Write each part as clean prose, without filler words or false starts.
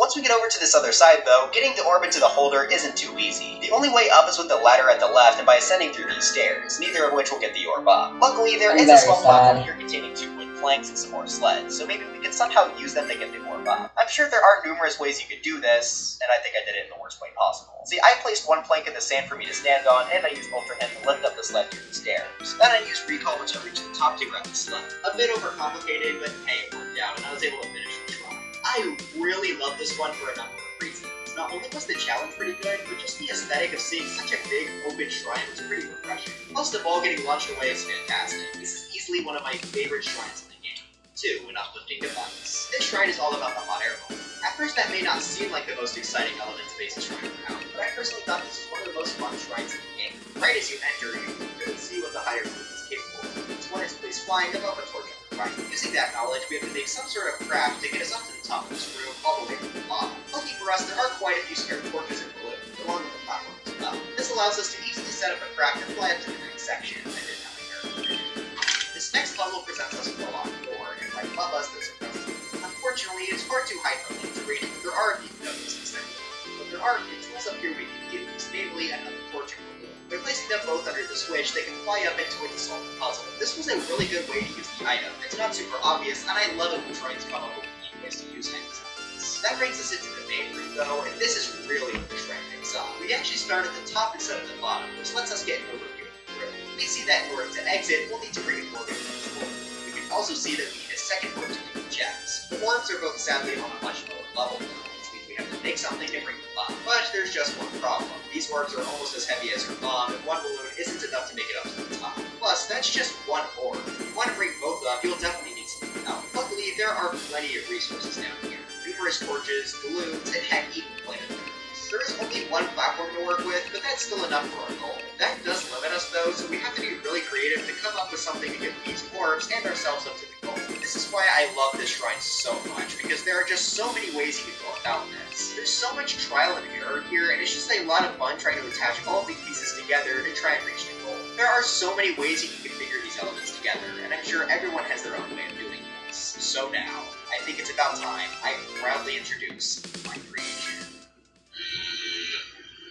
Once we get over to this other side though, getting the orb into the holder isn't too easy. The only way up is with the ladder at the left and by ascending through these stairs, neither of which will get the orb up. Luckily, there is a small platform here containing 2 wood planks and some more sleds, so maybe we can somehow use them to get the orb up. I'm sure there are numerous ways you could do this, and I think I did it in the worst way possible. See, I placed one plank in the sand for me to stand on, and I used Ultra Hand to lift up the sled through the stairs. Then I used Recall once I reached the top to grab the sled. A bit overcomplicated, but hey, it worked out, and I was able to finish the try. I really love this one for a number of reasons. Not only was the challenge pretty good, but just the aesthetic of seeing such a big, open shrine was pretty refreshing. Most of all, getting launched away is fantastic. This is easily one of my favorite shrines in the game. 2. An uplifting device. This shrine is all about the hot air balloon. At first, that may not seem like the most exciting element to base a shrine around, but I personally thought this was one of the most fun shrines in the game. Right as you enter, you can really see what the hot air balloon is capable of. It's when it's placed flying above a torch. Using that knowledge, we have to make some sort of craft to get us up to the top of this room, all the way from the bottom. Lucky for us, there are quite a few spare torches and balloons, along with the platform as well. This allows us to easily set up a craft and fly up to the next section. I didn't have a character. This next level presents us with a locked door, and right above us, there's a present. Unfortunately, it's far too high for me to reach, but there are a few notes in this. But there are a few tools up here we can use, namely another torch and balloon. By placing them both under the switch, they can fly up into it to solve the puzzle. This was a really good way to use the item. It's not super obvious, and I love it when shrines come up with unique ways to use items like this. That brings us into the main room though, and this is really where the shrine picks up. We actually start at the top instead of the bottom, which lets us get an overview of the room. We see that in order to exit, we'll need to bring an orb into the floor. We can also see that we need a second orb to make the jets. The orbs are both sadly on a much lower level now, which means we have to make something to bring them up. But there's just one problem. These orbs are almost as heavy as your bomb, and one balloon isn't enough to make it up to the top. Plus, that's just one orb. If you want to bring both up, you'll definitely need something else. Luckily, there are plenty of resources down here. Numerous torches, balloons, and heck, even flamethrowers. There is only one platform to work with, but that's still enough for our goal. That does limit us though, so we have to be really creative to come up with something to get these orbs and ourselves up to the goal. This is why I love this shrine so much, because there are just so many ways you can go about this. There's so much trial and error here, and it's just a lot of fun trying to attach all of these pieces together to try and reach the goal. There are so many ways you can configure these elements together, and I'm sure everyone has their own way of doing this. So now, I think it's about time I proudly introduce my creation.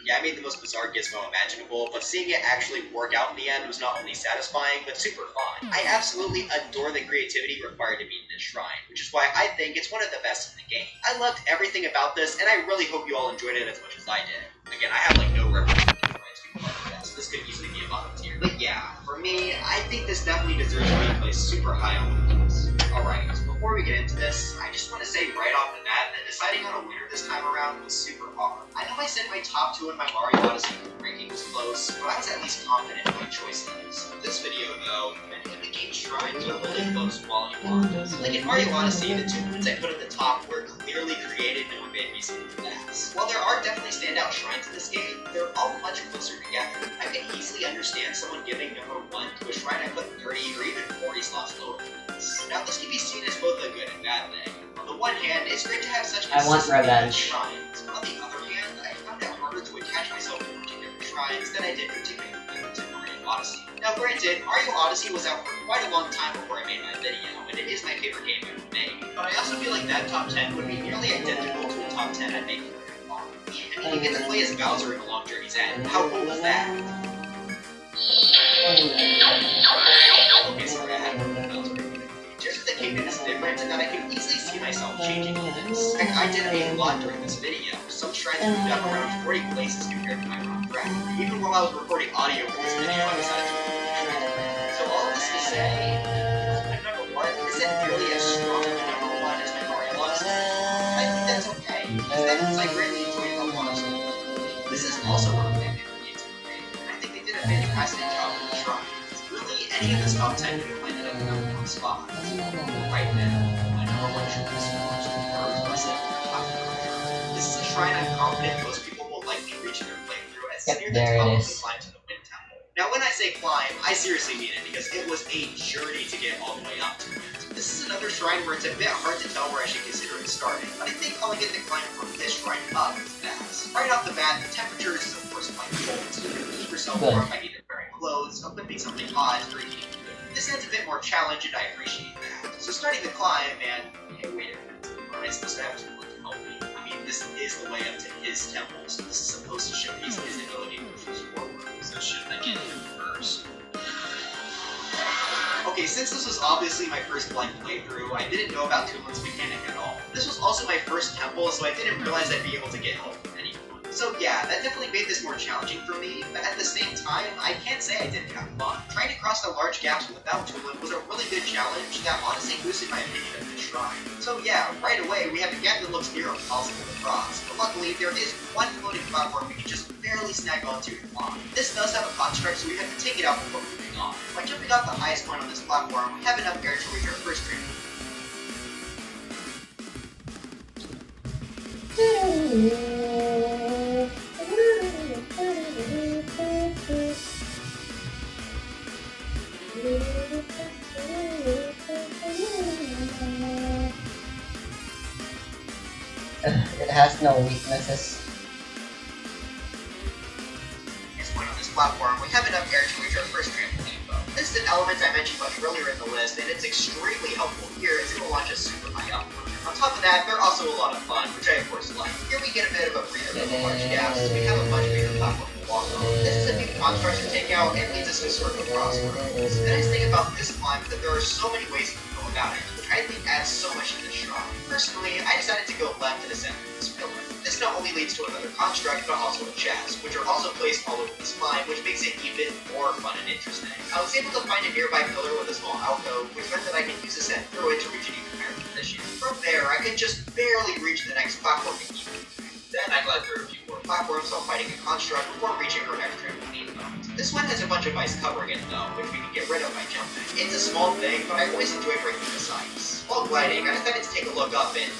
Yeah, I made the most bizarre gizmo imaginable, but seeing it actually work out in the end was not only satisfying, but super fun. I absolutely adore the creativity required to beat this shrine, which is why I think it's one of the best in the game. I loved everything about this, and I really hope you all enjoyed it as much as I did. Again, I have like no reference to being part of that, so this could easily be a bottom tier. But yeah, for me, I think this definitely deserves to be placed super high on the list. Alright, so before we get into this, I just want to say right off the bat that deciding on a winner this time around was super hard. I know I said my top 2 in my Mario Odyssey ranking was close, but I was at least confident in my choices. This video, though, many of the game's shrines are really close quality ones. Like in Mario Odyssey, the 2 ones I put at the top were clearly created and would made me see fast. While there are definitely standout shrines in this game, they're all much closer together. I can easily understand someone giving number 1 to a shrine I put 30 or even 40 slots lower than this. Now this can be seen as both a good and bad thing. On the one hand, it's great to have such consistent shrines, but on the other hand, I found it harder to attach myself to particular shrines than I did particularly to Mario Odyssey. Now granted, Mario Odyssey was out for quite a long time before I made my video, and it is my favorite game I've made, but I also feel like that top 10 would be nearly identical to a top 10 I'd make for Mario. I mean, you get to play as Bowser in A Long Journey's End. How cool is that? Okay, sorry, I had Bowser. Just that the Kingdom is different, and that I can easily see myself changing all this. Heck, I did a lot during this video. Some shrines moved up around 40 places compared to my rough draft. Even while I was recording audio for this video, I decided to move it. So all of this to say, my number 1 isn't nearly as strong of a number 1 as my Mario Odyssey. I think that's okay, because that means I greatly enjoyed the Odyssey. This is also one of my favorite games ever made, and I think they did a fantastic job with the shrines. Really, any of this top 10 could have landed at the number 1 spot. Right now, my number 1 choice was by saying this is a shrine I'm confident most people will likely reach their playthrough as near the top of the climb to the Wind Temple. Now when I say climb, I seriously mean it because it was a journey to get all the way up to it. This is another shrine where it's a bit hard to tell where I should consider it starting, but I think calling it the climb from this shrine up is best. Right off the bat, the temperature is of course quite cold, so you can keep yourself warm by either wearing clothes, equipping something hot, or eating food. This adds a bit more challenge and I appreciate that. So starting the climb, and hey wait a minute, are I supposed to have to look healthy? I mean, this is the way up to his temple, so this is supposed to showcase his ability to push forward. So shouldn't I get him first? Okay, since this was obviously my first blind playthrough, I didn't know about Toonlin's mechanic at all. This was also my first temple, so I didn't realize I'd be able to get help from anyone. So yeah, that definitely made this more challenging for me, but at the same time, I can't say I didn't have fun. Trying to cross the large gaps without Toonlin was a really good challenge that honestly boosted my opinion of this shrine. So yeah, right away, we have a gap that looks near impossible to cross, but luckily there is one floating platform we can just barely snag onto and climb. This does have a construct, so we have to take it out before moving on. By jumping off the highest point on this platform, we have enough air to reach our first trampoline. It has no weaknesses. Point on this platform, we have enough air to reach our first trampoline bow. This is an element I mentioned much earlier in the list, and it's extremely helpful here as it will launch us super high up. On top of that, they're also a lot of fun, which I of course like. Here we get a bit of a breather from the large gaps, so we have a much bigger platform to walk on. This is a big construct to take out and leads us to sort of crossroads. The nice thing about this climb is that there are so many ways you can go about it, which I think adds so much to the shrine. Personally, I decided to go left to the center of this pillar. This not only leads to another construct, but also a chest, which are also placed all over the spine, which makes it even more fun and interesting. I was able to find a nearby pillar with a small alcove, which meant that I could use this and throw it to reach an even higher position. From there, I could just barely reach the next platform to keep moving. Then I glide through a few more platforms while fighting a construct before reaching our next trampoline. This one has a bunch of ice covering it though, which we can get rid of by jumping. It's a small thing, but I always enjoy breaking this ice. While gliding, I decided to take a look up and,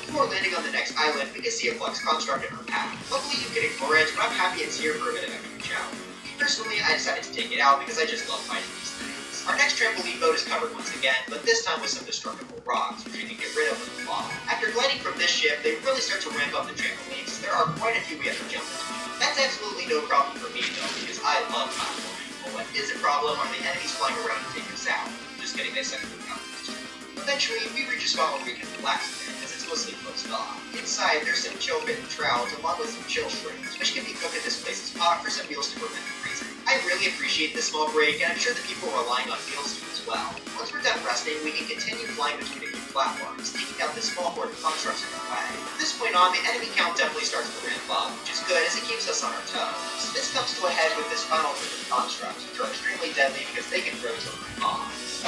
before landing on the next island, we can see a flux construct in our path. Luckily you can ignore it, but I'm happy it's here for a bit of extra challenge. Personally, I decided to take it out because I just love fighting these things. Our next trampoline boat is covered once again, but this time with some destructible rocks, which we can get rid of with the claw. After gliding from this ship, they really start to ramp up the trampolines. There are quite a few we have to jump into. That's absolutely no problem for me though, because I love platforming. But what is a problem are the enemies flying around to take us out. Just kidding, they sent me out. Eventually, we reach a spot where we can relax a bit, as it's mostly closed off. Inside, there's some chill bitten trouts, along with some chill shrimps, which can be cooked in this place's pot for some meals to prevent freezing. I really appreciate this small break, and I'm sure the people relying on meals do as well. Once we're done resting, we can continue flying between a few platforms, taking out this small horde of constructs in our way. From this point on, the enemy count definitely starts to ramp up, which is good as it keeps us on our toes. This comes to a head with this final group of constructs, which are extremely deadly because they can throw children bombs.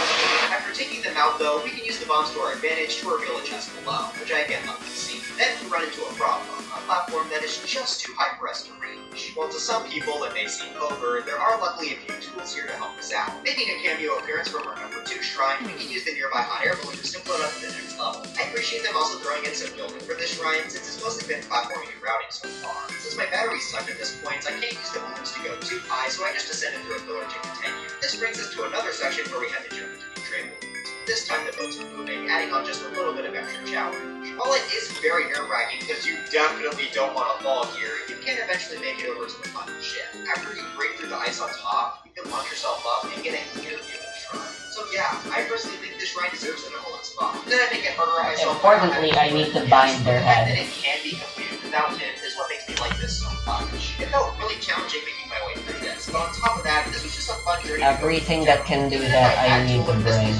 After taking them out though, we can use the bombs to our advantage to reveal a chest below, which I again love to see. Then we run into a problem, a platform that is just too high for us to reach. While to some people it may seem over, there are luckily a few tools here to help us out. Making a cameo appearance from our number 2 shrine, we can use the nearby hot air balloons to float up to the next level. I appreciate them also throwing in some building for this shrine, since it's mostly been platforming and routing so far. Since my battery's sucked at this point, I can't use the balloons to go too high, so I just descended through a pillar to continue. This brings us to another section where we had to jump into the trampoline. This time the boats are moving, adding on just a little bit of extra challenge. While it is very nerve-wracking because you definitely don't want to fall here, you can eventually make it over to the final ship. After you break through the ice on top, you can launch yourself up and get a clear view of the shrine. So yeah, I personally think this shrine deserves the number 1 spot. Then I make it harder on myself. Importantly, I need to bind their The fact head. that it can be completed without him is what makes me like this so much. It felt really challenging making my way through this, but on top of that, this was just a fun journey. Everything that can do that, I need to bring.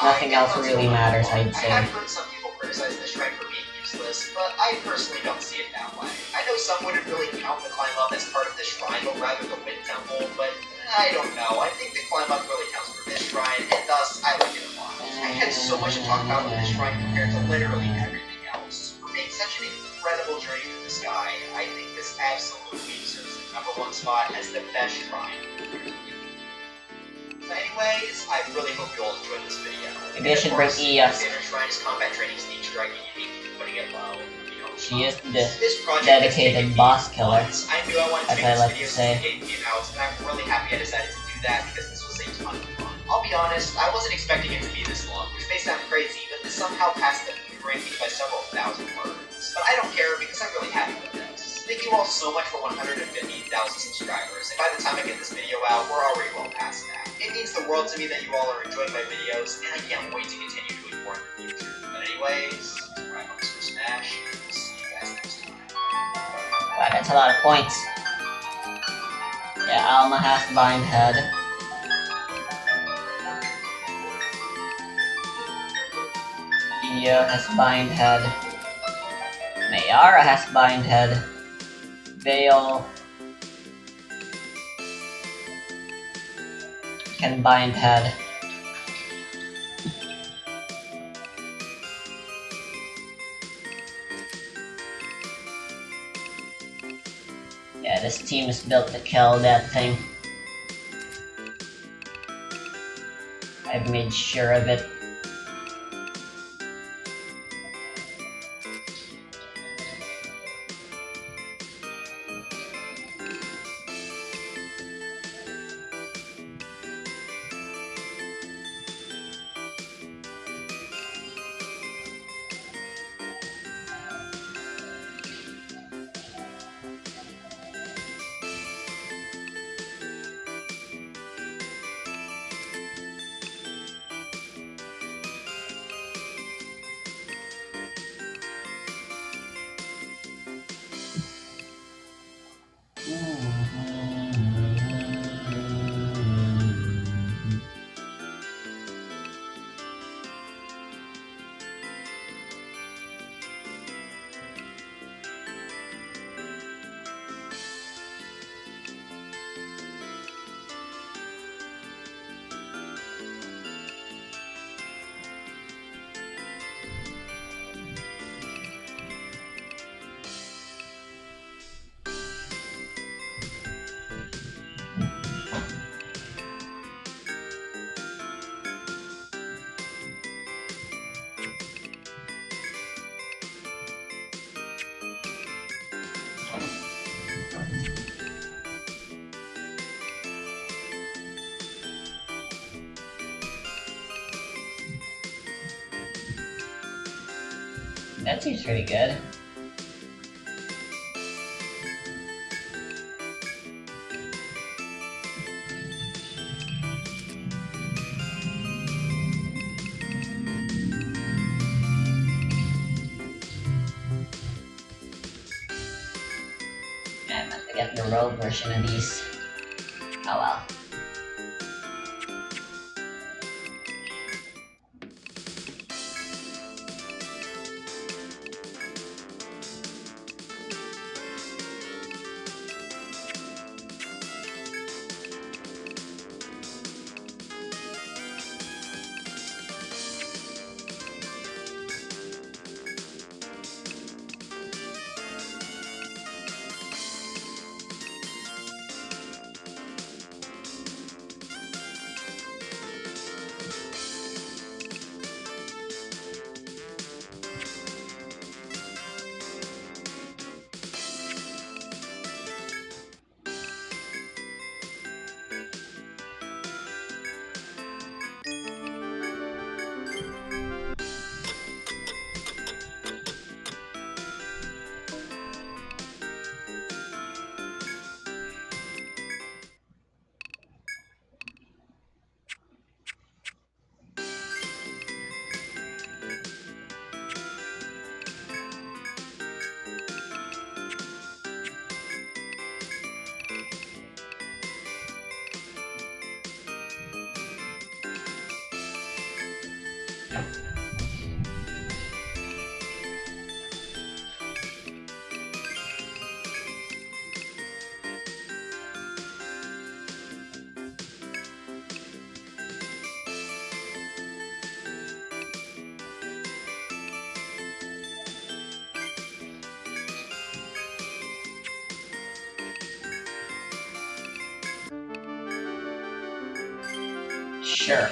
Nothing else really matters, I'd say. I have heard some people criticize this shrine for being useless, but I personally don't see it that way. I know some wouldn't really count the climb up as part of this shrine, but rather the wind temple, but I don't know. I think the climb up really counts for this shrine, and thus I like it a lot. I had so much to talk about with this shrine compared to literally everything else. For being such an incredible journey through the sky, I think this absolutely deserves the number 1 spot as the best shrine. But anyways, I really hope you all enjoyed this video. Maybe I should bring ES. Standard Shrine is combat training sneak strike and unique, putting it low. She is the This project dedicated boss killer, I knew I wanted to as make I this like video to say. since the game came out, and I'm really happy I decided to do that because this was a ton of fun. I'll be honest, I wasn't expecting it to be this long, which may sound crazy, but this somehow passed the food ranking by several thousand words. But I don't care because I'm really happy with this. Thank you all so much for 150,000 subscribers, and by the time I get this video out, we're already well past that. It means the world to me that you all are enjoying my videos, and I can't wait to continue doing more in the future. But anyways, I'm Smash. God, that's a lot of points. Yeah, Alma has Bind Head. Io has Bind Head. Mayara has Bind Head. Veil can Bind Head. Yeah, this team is built to kill that thing. I've made sure of it. That seems pretty good. I meant to get the rogue version of these. Oh well. Sure.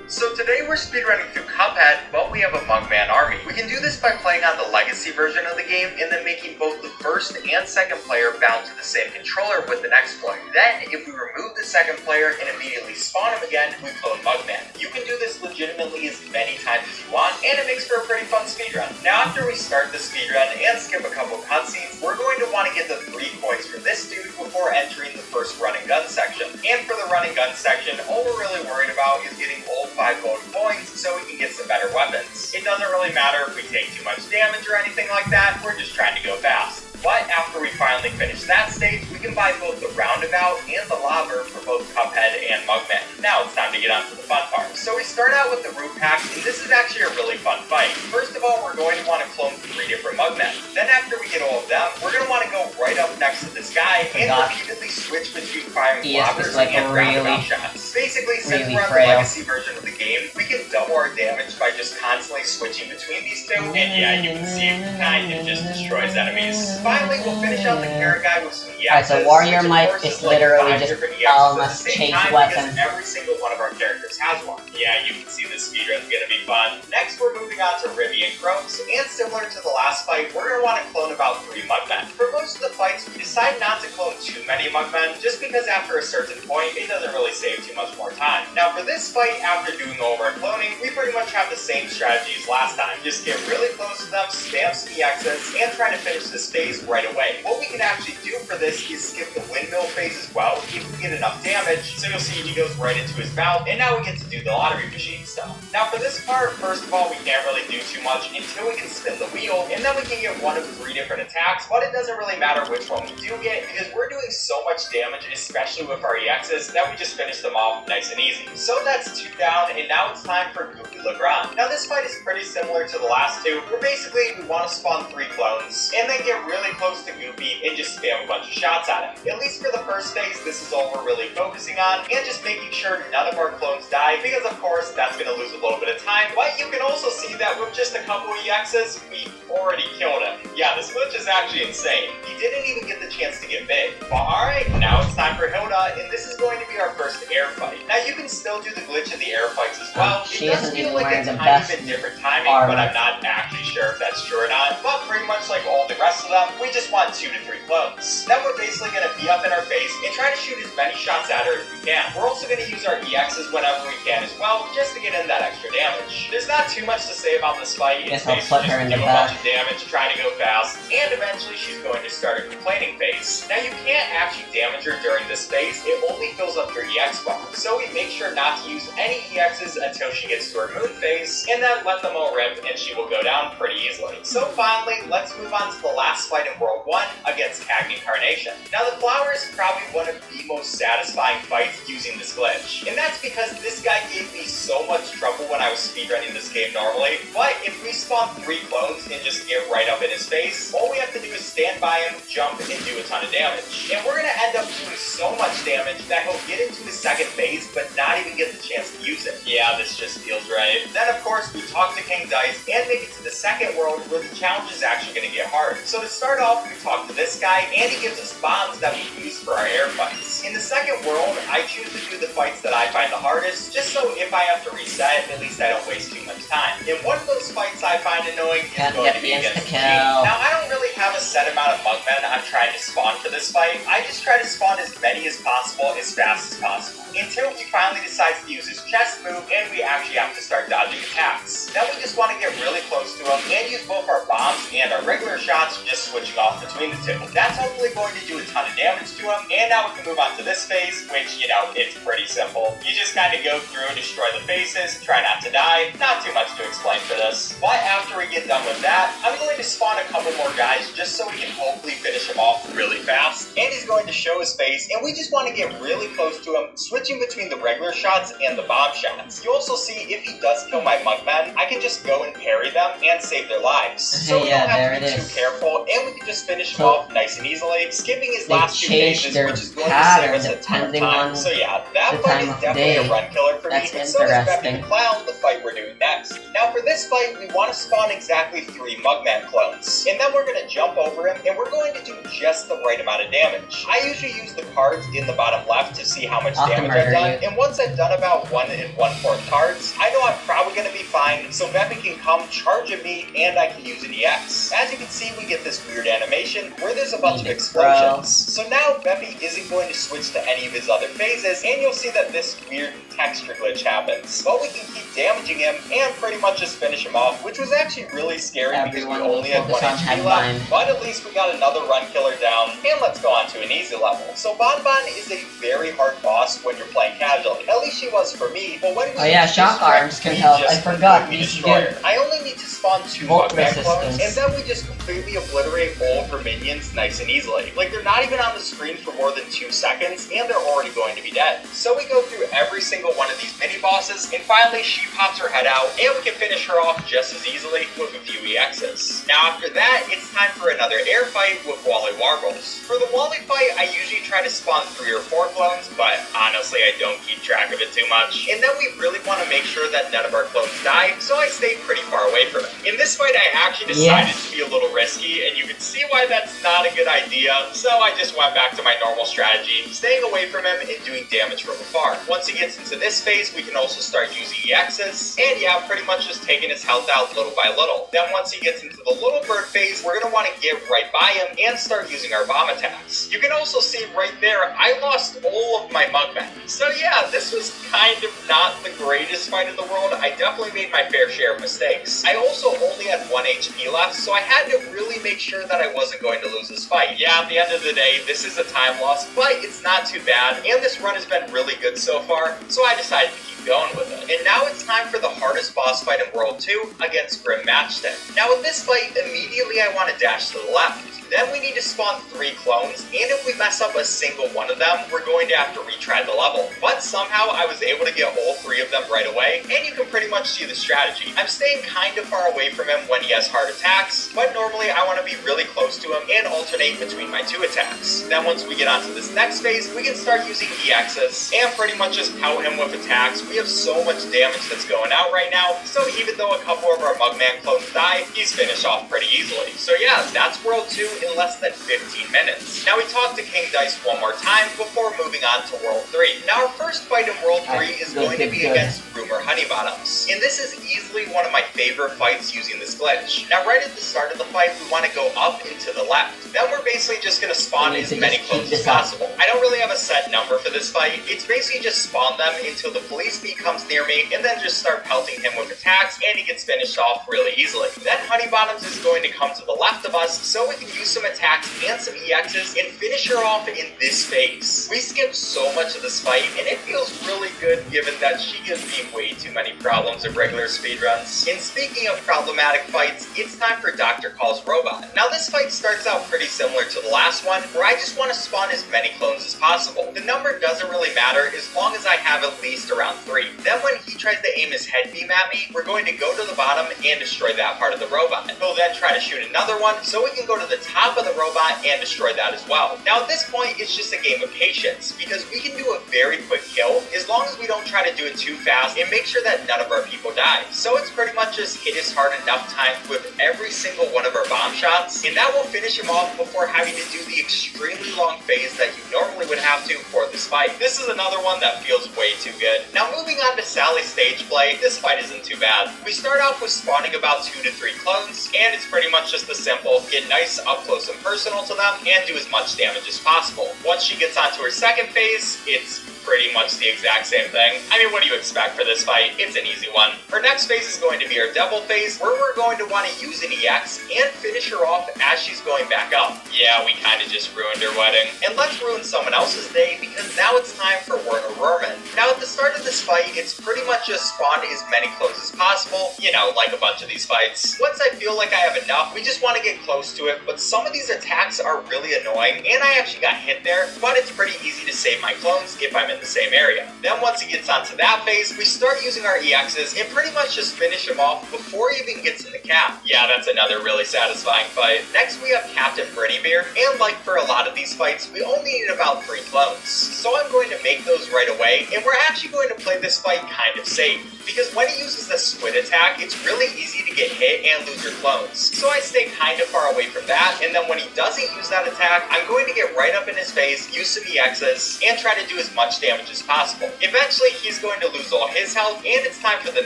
So today we're speedrunning through Cuphead, but we have a Mugman army. We can do this by playing on the legacy version of the game and then making both the first and second player bound to the same controller with an exploit. Then, if we remove the second player and immediately spawn him again, we clone Mugman. You can do this legitimately as many times as you want, and it makes for a pretty fun speedrun. Now after we start the speedrun and skip a couple cutscenes, we're going to want to get the 3 points for this dude before entering the first run and gun section. And for the run and gun section, all we're really worried about is getting all 5 gold coins so we can get some better weapons. It doesn't really matter if we take too much damage or anything like that, we're just trying to go fast. But after we finally finish that stage, we can buy both the roundabout and the lava for both Cuphead and Mugman. Now it's time to get on to the fun part. So we start out with the root pack, and this is actually a really fun fight. First of all, we're going to want to clone 3 different Mugmen. Then after we get all of them, we're going to want to go right up next to this guy and repeatedly switch between firing lobbers and roundabout shots. Basically, since we're on the legacy version of the game, we can double our damage by just constantly switching between these two. And yeah, you can see it kind of just destroys enemies. Finally, we'll finish out the carrot guy with some EXs. Alright, so Warrior Mike is literally just almost chase weapon. Every single one of our characters has one. Yeah, you can see this speedrun's gonna be fun. Next, we're moving on to Ribby and Croaks, and similar to the last fight, we're gonna want to clone about 3 Mugmen. For most of the fights, we decide not to clone too many Mugmen, just because after a certain point, it doesn't really save too much more time. Now for this fight, after doing all of our cloning, we pretty much have the same strategy as last time. Just get really close to them, spam some EXs, and try to finish this phase right away. What we can actually do for this is skip the windmill phase as well, if we get enough damage. So you'll see he goes right into his mouth, and now we get to do the lottery machine stuff. Now for this part, first of all, we can't really do too much until we can spin the wheel, and then we can get one of 3 different attacks, but it doesn't really matter which one we do get, because we're doing so much damage, especially with our EXs, that we just finish them off nice and easy. So that's 2 down, and now it's time for Goofy Legrand. Now this fight is pretty similar to the last 2, where basically we want to spawn 3 clones, and then get really close to Goofy and just spam a bunch of shots at him. At least for the first phase, this is all we're really focusing on, and just making sure none of our clones die, because of course that's going to lose a little bit of time, but you can also see that with just a couple of EXs, we already killed him. Yeah, this glitch is actually insane. He didn't even get the chance to get big. But alright, now it's time for Hilda, and this is going to be our first air fight. Now you can still do the glitch in the air fights as well. She it does feel like a tiny bit different timing, but I'm not actually sure if that's true or not. But pretty much like all the rest of them, we just want 2 to 3 clones. Then we're basically going to be up in her face and try to shoot as many shots at her as we can. We're also going to use our EXs whenever we can as well, just to get in that extra damage. There's not too much to say about this fight. It's basically just do a bunch of damage, trying to go fast, and eventually she's going to start a complaining phase. Now you can't actually damage her during this phase, it only fills up your EX bar. So we make sure not to use any EXs until she gets to her moon phase, and then let them all rip and she will go down pretty easily. So finally, let's move on to the last fight in World 1 against Cagney Carnation. Now the flower is probably one of the most satisfying fights using this glitch, and that's because this guy gave me so much trouble when I was speedrunning this game normally, but if we spawn 3 clones and just get right up in his face, all we have to do is stand by him, jump, and do a ton of damage. And we're going to end up doing so much damage that he'll get into his second phase, but not even get the chance to use it. Yeah, this just feels right. Then of course, we talk to King Dice and make it to the second world where the challenge is actually going to get hard. So to start off, we talk to this guy, and he gives us bombs that we can use for our air fights. In the second world, I choose to do the fights that I find the hardest, just so if I have to reset, at least I don't waste too much time. And one of those fights I find annoying is going to be against me. Now, I don't really have a set amount of Mugmen I'm trying to spawn for this fight. I just try to spawn as many as possible, as fast as possible, until he finally decides to use his chest move, and we actually have to start dodging attacks. Then we just want to get really close to him, and use both our bombs and our regular shots, just switching off between the 2. That's hopefully going to do a ton of damage to him, and now we can move on to this phase, which, you know, it's pretty simple. You just kind of go through and destroy the faces, try not to die. Not too much to explain for this. But after we get done with that, I'm going to spawn a couple more guys just so we can hopefully finish him off really fast. And he's going to show his face, and we just want to get really close to him, switching between the regular shots and the bomb shots. You also see if he does kill my Mugmen, I can just go and parry them and save their lives. So we don't don't there have to it be is. too careful, and we can just finish him So, off nice and easily, skipping his they last two changed phases, their which is going to pattern save us a ton of depending time. on So yeah, that the fight time is of definitely day. a run killer for That's me, and so is Beppy interesting. the Clown, the fight we're doing next. Now for this fight, we want to spawn exactly 3 Mugman clones, and then we're going to jump over him, and we're going to do just the right amount of damage. I usually use the cards in the bottom left to see how much I'll damage murder I've done, you. and once I've done about 1 1/4 cards, I know I'm probably going to be fine, so Beppy can come charge at me, and I can use an EX. As you can see, we get this weird animation where there's a bunch of explosions. So now Beppy isn't going to switch to any of his other phases, and you'll see that this weird texture glitch happens. But we can keep damaging him and pretty much just finish him off, which was actually really scary Everyone because we only had 1 focus on HP Headbind. left. But at least we got another run killer down, and let's go on to an easy level. So Bonbon is a very hard boss when you're playing casually. At least she was for me, but when we Oh yeah, use shock Strike, arms can we help. just I forgot. completely These destroy give her. I only need to spawn 2 volt Mugman clones, resistance. and then we just completely obliterate all of her minions nice and easily. Like, they're not even on the screen for more than 2 seconds, and they're already going to be dead. So we go through every single one of these mini bosses, and finally she pops her head out, and we can finish her off just as easily with a few EXs. Now after that, it's time for another air fight with Wally Warbles. For the Wally fight, I usually try to spawn 3 or 4 clones, but honestly I don't keep track of it too much. And then we really want to make sure that none of our clones die, so I stay pretty far away from it. In this fight, I actually decided to be a little risky, and you can see why that's not a good idea, so I just went back to my normal strategy, staying away from him and doing damage from afar. Once he gets into this phase, we can also start using EXs, and yeah, pretty much just taking his health out little by little. Then once he gets into the little bird phase, we're going to want to get right by him and start using our bomb attacks. You can also see right there, I lost all of my Mugmen. So yeah, this was kind of not the greatest fight in the world. I definitely made my fair share of mistakes. I also only had 1 HP left, so I had to really make sure that I wasn't going to lose this fight. Yeah, at the end of the day, this is a time loss, but it's not too bad, and this run has been really good so far, so I decided to keep going with it. And now it's time for the hardest boss fight in World 2 against Grim Matchstick. Now with this fight, immediately I want to dash to the left. Then we need to spawn 3 clones, and if we mess up a single one of them, we're going to have to retry the level. But somehow I was able to get all 3 of them right away, and you can pretty much see the strategy. I'm staying kind of far away from him when he has hard attacks, but normally I want to be really close to him and alternate between my 2 attacks. Then once we get onto this next phase, we can start using EXs, and pretty much just pout him with attacks. We have so much damage that's going out right now, so even though a couple of our Mugman clones die, he's finished off pretty easily. So yeah, that's World 2 in less than 15 minutes. Now we talk to King Dice one more time before moving on to World 3. Now our first fight in World 3 is going to be against Rumor Honeybottoms. And this is easily one of my favorite fights using this glitch. Now right at the start of the fight, we want to go up and to the left. Then we're basically just going to spawn as many clones as possible. I don't really have a set number for this fight. It's basically just spawn them until the police bee comes near me, and then just start pelting him with attacks, and he gets finished off really easily. Then Honeybottoms is going to come to the left of us, so we can use some attacks and some EXs and finish her off in this phase. We skipped so much of this fight, and it feels really good given that she gives me way too many problems of regular speedruns. And speaking of problematic fights, it's time for Dr. Call's Robot. Now this fight starts out pretty similar to the last one, where I just want to spawn as many clones as possible. The number doesn't really matter as long as I have at least around 3. Then when he tries to aim his head beam at me, we're going to go to the bottom and destroy that part of the robot. He'll then try to shoot another one, so we can go to the top of the robot and destroy that as well. Now at this point, it's just a game of patience, because we can do a very quick kill as long as we don't try to do it too fast and make sure that none of our people die. So it's pretty much just hit his hard enough times with every single one of our bomb shots, and that will finish him off before having to do the extremely long phase that you normally would have to for this fight. This is another one that feels way too good. Now moving on to Sally's stage play, this fight isn't too bad. We start off with spawning about 2 to 3 clones, and it's pretty much just the simple, get nice up close and personal to them and do as much damage as possible. Once she gets onto her second phase, it's pretty much the exact same thing. I mean, what do you expect for this fight? It's an easy one. Her next phase is going to be her Devil phase, where we're going to want to use an EX and finish her off as she's going back up. Yeah, we kind of just ruined her wedding. And let's ruin someone else's day, because now it's time for Werner Rurman. Now at the the start of this fight, it's pretty much just spawn as many clones as possible, you know, like a bunch of these fights. Once I feel like I have enough, we just want to get close to it, but some of these attacks are really annoying, and I actually got hit there, but it's pretty easy to save my clones if I'm in the same area. Then once he gets onto that phase, we start using our EXs and pretty much just finish him off before he even gets in the cap. Yeah, that's another really satisfying fight. Next we have Captain Brinnybeer, and like for a lot of these fights, we only need about 3 clones. So I'm going to make those right away, and we're actually going to play this fight kind of safe, because when he uses the squid attack, it's really easy to get hit and lose your clones. So I stay kind of far away from that, and then when he doesn't use that attack, I'm going to get right up in his face, use some EXs, and try to do as much damage as possible. Eventually, he's going to lose all his health, and it's time for the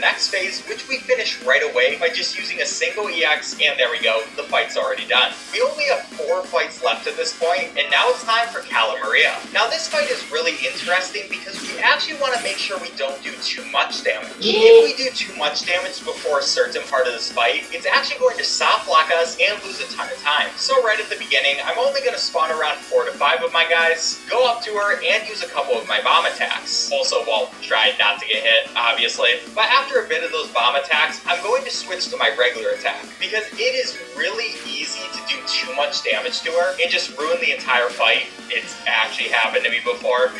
next phase, which we finish right away by just using a single EX, and there we go, the fight's already done. We only have 4 fights left at this point, and now it's time for Cala Maria. Now this fight is really interesting because we actually want to make sure we don't do too much damage. If we do too much damage before a certain part of this fight, it's actually going to soft block us and lose a ton of time. So right at the beginning, I'm only going to spawn around 4 to 5 of my guys, go up to her, and use a couple of my bomb attacks. Also, while trying not to get hit, obviously. But after a bit of those bomb attacks, I'm going to switch to my regular attack, because it is really easy to do too much damage to her and just ruin the entire fight. It's actually happened to me before.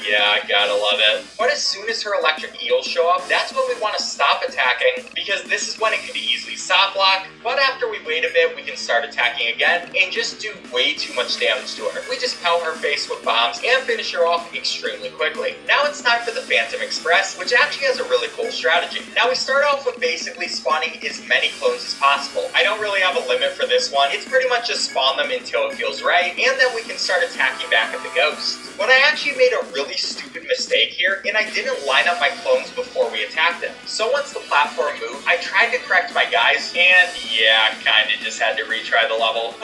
Yeah, I gotta love it. But as soon as her electric eels show up, that's when we want to stop attacking, because this is when it can easily soft block. But after we wait a bit, we can start attacking again and just do way too much damage to her. We just pelt her face with bombs and finish her off extremely quickly. Now it's time for the Phantom Express, which actually has a really cool strategy. Now we start off with basically spawning as many clones as possible. I don't really have a limit for this one. It's pretty much just spawn them until it feels right, and then we can start attacking back at the ghost. But I actually made a really stupid mistake here, and I didn't line up my clones before we attacked them. So once the platform moved, I tried to correct my guys, and yeah, kinda just had to retry the level.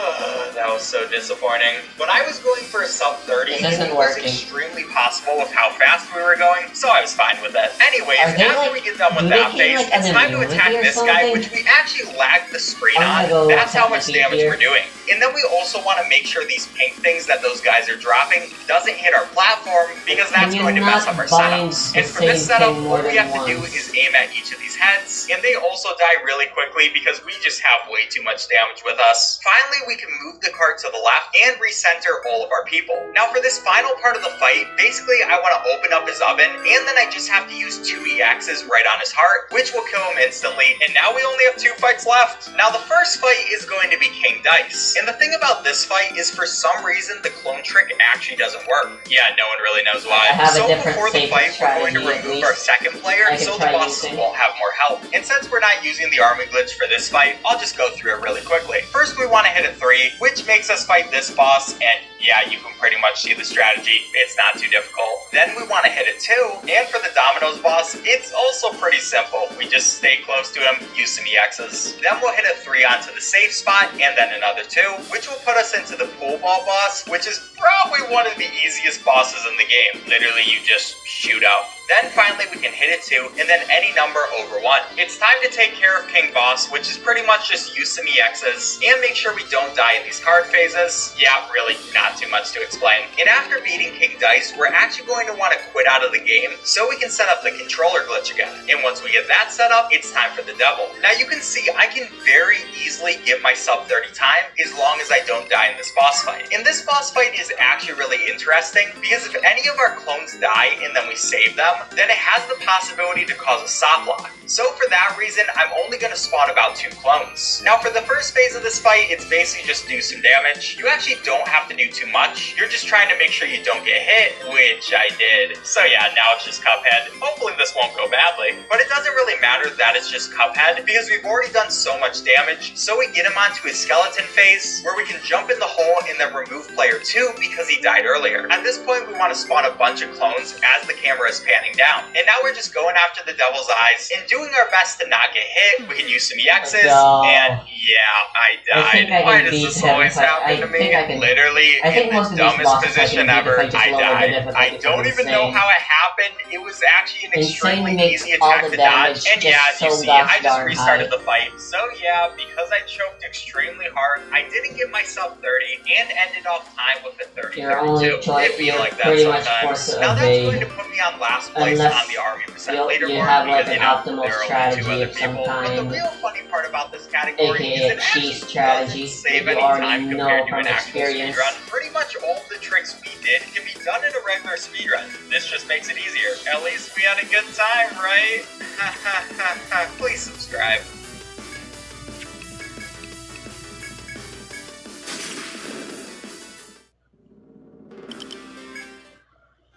That was so disappointing. When I was going for a sub 30, it was extremely possible with how fast we were going, so I was fine with it. Anyways, after we get done with that phase, it's time to attack this guy, which we actually lagged the screen on. That's how much damage we're doing. And then we also want to make sure these pink things that those guys are dropping doesn't hit our platform, because that's going to mess up our setups. And for this setup, what we have to do is aim at each of these heads, and they also die really quickly because we just have way too much damage with us. Finally, we can move the cart to the left and recenter all of our people. Now for this final part of the fight, basically I want to open up his oven, and then I just have to use 2 EXs right on his heart, which will kill him instantly, and now we only have 2 fights left. Now the first fight is going to be King Dice, and the thing about this fight is for some reason the clone trick actually doesn't work. Yeah, no one really knows why. So before the fight, we're going to remove our second player so the bosses won't have more health. And since we're not using the army glitch for this fight, I'll just go through it really quickly. First, we want to hit a 3, which makes us fight this boss, and yeah, you can pretty much see the strategy. It's not too difficult. Then we want to hit a 2, and for the Dominoes boss, it's also pretty simple. We just stay close to him, use some EXs. Then we'll hit a 3 onto the safe spot, and then another 2, which will put us into the pool ball boss, which is probably one of the easiest bosses in the game. Literally, you just shoot up. Then finally we can hit it 2, and then any number over 1. It's time to take care of King Boss, which is pretty much just use some EXs, and make sure we don't die in these card phases. Yeah, really, not too much to explain. And after beating King Dice, we're actually going to want to quit out of the game, so we can set up the controller glitch again. And once we get that set up, it's time for the devil. Now you can see I can very easily get my sub 30 time, as long as I don't die in this boss fight. And this boss fight is actually really interesting, because if any of our clones die and then we save them, then it has the possibility to cause a soft lock. So for that reason, I'm only going to spawn about 2 clones. Now for the first phase of this fight, it's basically just do some damage. You actually don't have to do too much. You're just trying to make sure you don't get hit, which I did. So yeah, now it's just Cuphead. Hopefully this won't go badly. But it doesn't really matter that it's just Cuphead, because we've already done so much damage. So we get him onto his skeleton phase, where we can jump in the hole and then remove player 2 because he died earlier. At this point, we want to spawn a bunch of clones as the camera is panning down. And now we're just going after the devil's eyes and doing our best to not get hit. We can use some EXs, and yeah, I died. Why does this always happen to me? Literally, in most the of these dumbest bosses I position can beat ever. if I just I lower the died. difficulty I to don't even know insane. how it happened. It was actually an extremely Insane makes easy all attack the to dodge. damage And yeah, just you so see, I gosh just darn restarted high. the fight. So yeah, because I choked extremely hard, I didn't give myself 30 and ended off time with a 30-32. Your only choice, It'd be you're like that pretty much sometimes. forced to Now that's going evade. to put me on last place Unless on the army percent leaderboard you have like because, an optimal there are only 2 strategy other of some people. But the kind, real funny part about this category is aka it actually cheese strategy, doesn't save that you any already time know compared to from an actual experience. speedrun. Pretty much all the tricks we did can be done in a regular speedrun. This just makes it easier. At least we had a good time, right? Ha ha ha ha. Please subscribe.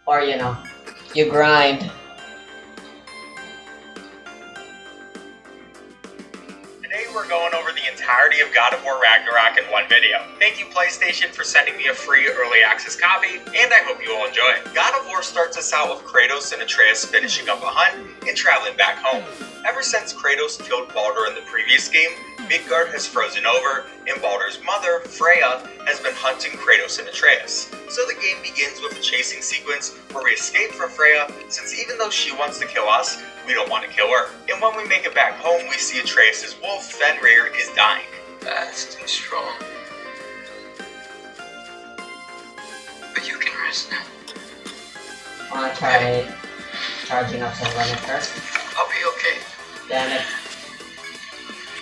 Or you know, you grind. Today we're going over the entirety of God of War Ragnarok in one video. Thank you PlayStation for sending me a free early access copy, and I hope you all enjoy it. God of War starts us out with Kratos and Atreus finishing up a hunt and traveling back home. Ever since Kratos killed Baldur in the previous game, Midgard has frozen over, and Baldur's mother, Freya, has been hunting Kratos and Atreus. So the game begins with a chasing sequence where we escape from Freya, since even though she wants to kill us, we don't want to kill her. And when we make it back home, we see Atreus' wolf, Fenrir, is dying. Fast and strong. But you can rest now. I wanna try charging up some limit first. I'll be okay. Damn it.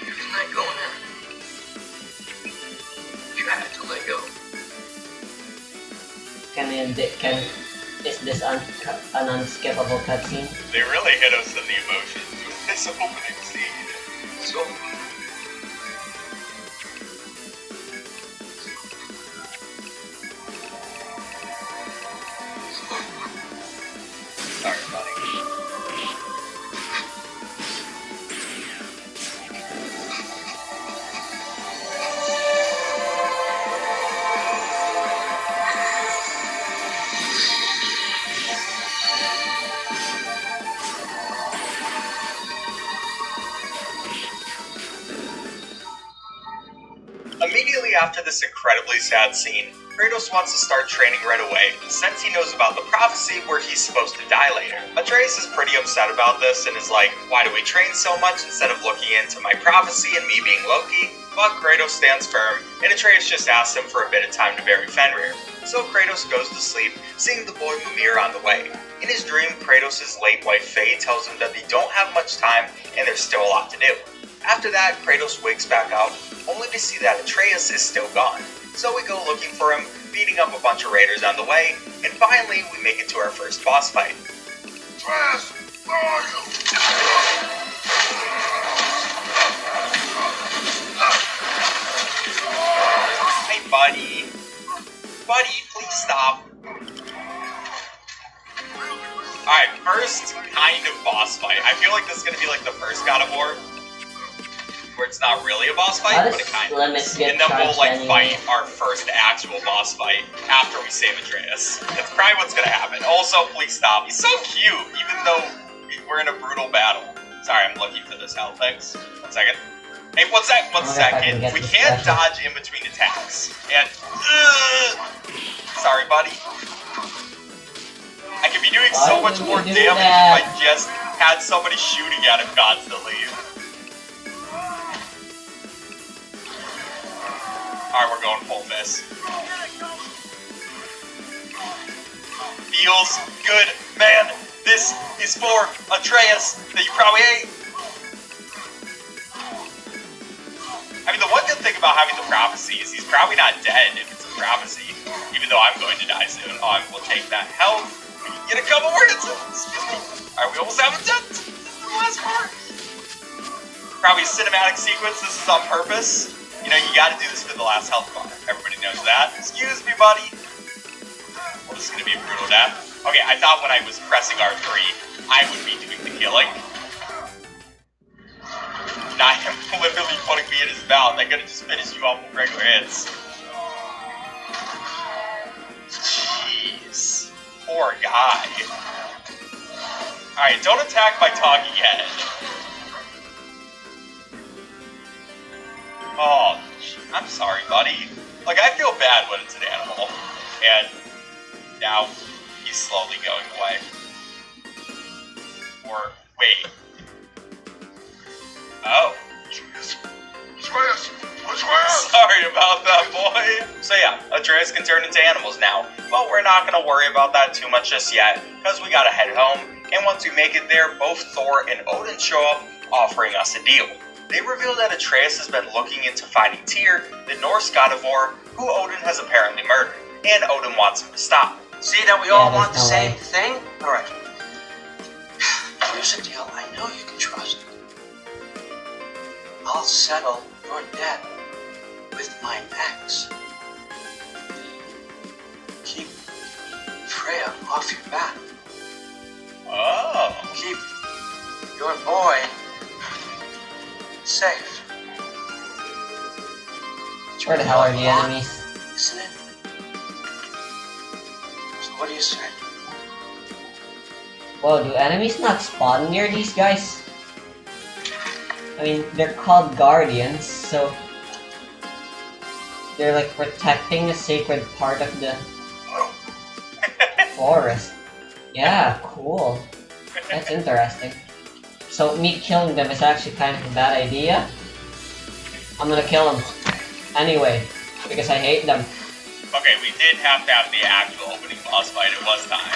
You can let go now. You have to let go. Is this an unskippable cutscene? They really hit us in the emotions with this opening scene. So, Sorry, buddy. Immediately after this incredibly sad scene, Kratos wants to start training right away, since he knows about the prophecy where he's supposed to die later. Atreus is pretty upset about this and is like, why do we train so much instead of looking into my prophecy and me being Loki? But Kratos stands firm, and Atreus just asks him for a bit of time to bury Fenrir. So Kratos goes to sleep, seeing the boy Mimir on the way. In his dream, Kratos' late wife Faye tells him that they don't have much time and there's still a lot to do. After that, Kratos wakes back up, only to see that Atreus is still gone. So we go looking for him, beating up a bunch of raiders on the way, and finally we make it to our first boss fight. Atreus, where are you? Hey buddy. Buddy, please stop. Alright, first kind of boss fight. I feel like this is gonna be like the first God of War, where it's not really a boss fight, but it kind of is. And then we'll like fight our first actual boss fight after we save Atreus. That's probably what's gonna happen. Also, please stop. He's so cute, even though we're in a brutal battle. Sorry, I'm looking for this health. Thanks. 1 second. Hey, one second. We can't dodge in between attacks. And sorry, buddy. I could be doing so much more damage if I just had somebody shooting at him constantly. Alright, we're going full miss. Feels good. Man, this is for Atreus that you probably ate. I mean, the one good thing about having the prophecy is he's probably not dead if it's a prophecy, even though I'm going to die soon. Oh, we'll take that health. We can get a couple more hits. Excuse me. Alright, we almost have it done. This is the last part. Probably a cinematic sequence. This is on purpose. You know, you gotta do this for the last health bar. Everybody knows that. Excuse me, buddy. Well, this is gonna be a brutal death. Okay, I thought when I was pressing R3, I would be doing the killing. Not him literally putting me in his mouth. I could've just finished you off with regular hits. Jeez. Poor guy. Alright, don't attack my talking head. Oh, I'm sorry, buddy. Like, I feel bad when it's an animal. And now he's slowly going away. Or, wait. Oh. Sorry about that, boy. So yeah, Atreus can turn into animals now. But we're not going to worry about that too much just yet, because we got to head home. And once we make it there, both Thor and Odin show up, offering us a deal. They reveal that Atreus has been looking into finding Tyr, the Norse god of war, who Odin has apparently murdered, and Odin wants him to stop. See that we all want the same thing? Alright. Here's a deal I know you can trust. I'll settle your debt with my axe. Keep Freya off your back. Oh. Keep your boy safe. Where the hell are the enemies? Isn't it? So what do you say? Whoa, do enemies not spawn near these guys? I mean, they're called guardians, so they're like protecting a sacred part of the forest. Yeah, cool. That's interesting. So me killing them is actually kind of a bad idea. I'm gonna kill them anyway, because I hate them. Okay, we did have to have the actual opening boss fight. It was time.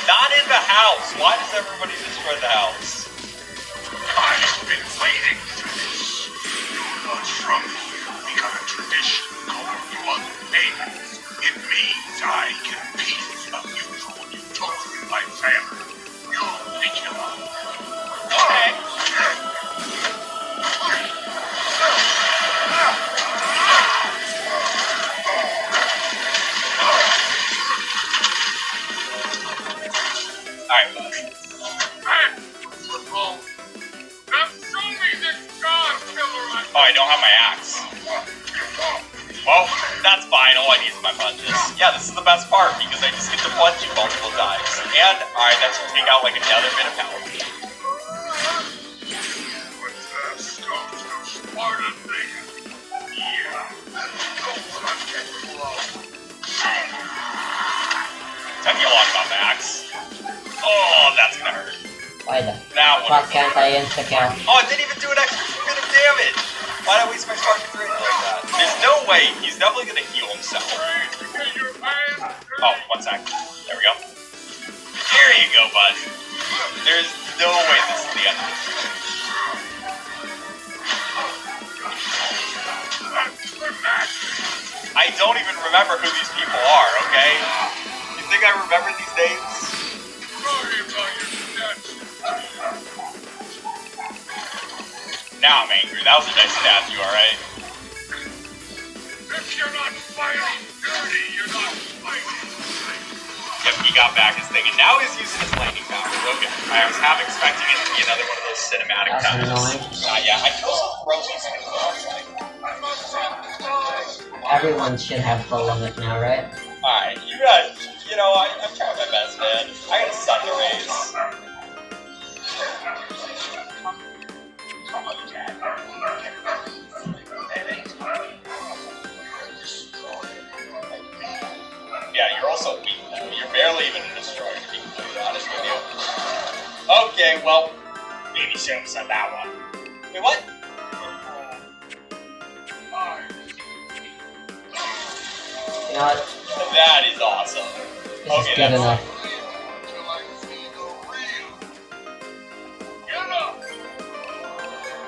Not in the house! Why does everybody destroy the house? I've been waiting for this. Your blood from become a tradition called blood payments. It means I can peace of you for what you told my family. You'll pick him up. Okay. Alright, bud. Oh, I don't have my axe. Well, that's fine. All I need is my punches. Yeah, this is the best part, because I just get to punch you multiple times. And, alright, that should take out like another bit of health. Tell me a lot about the axe. Oh, that's gonna hurt. Why the Now fuck can't I insta-kill? Oh, it didn't even do an extra bit of damage! Why'd I waste my spark to like that? There's no way he's definitely gonna heal himself. Oh, 1 sec. There we go. There you go, bud. There's no way this is the end of this. I don't even remember who these people are, okay? You think I remember these names? Now I'm angry. That was a nice statue, alright? If you're not fighting dirty, you're not fighting. Yep, he got back his thing, and now he's using his lightning powers. Okay. I was half expecting it to be another one of those cinematic That's times. annoying. Yeah, I can also throw these things outside. Everyone should have full of it now, right? Alright, you guys, you know, I'm trying my best, man. I got a sun to raise. Yeah, you're also weak. You're barely even a destroyer, to be completely honest with you. Okay, well, maybe Sam said that one. Wait, what? You know what? That is awesome. This is good enough.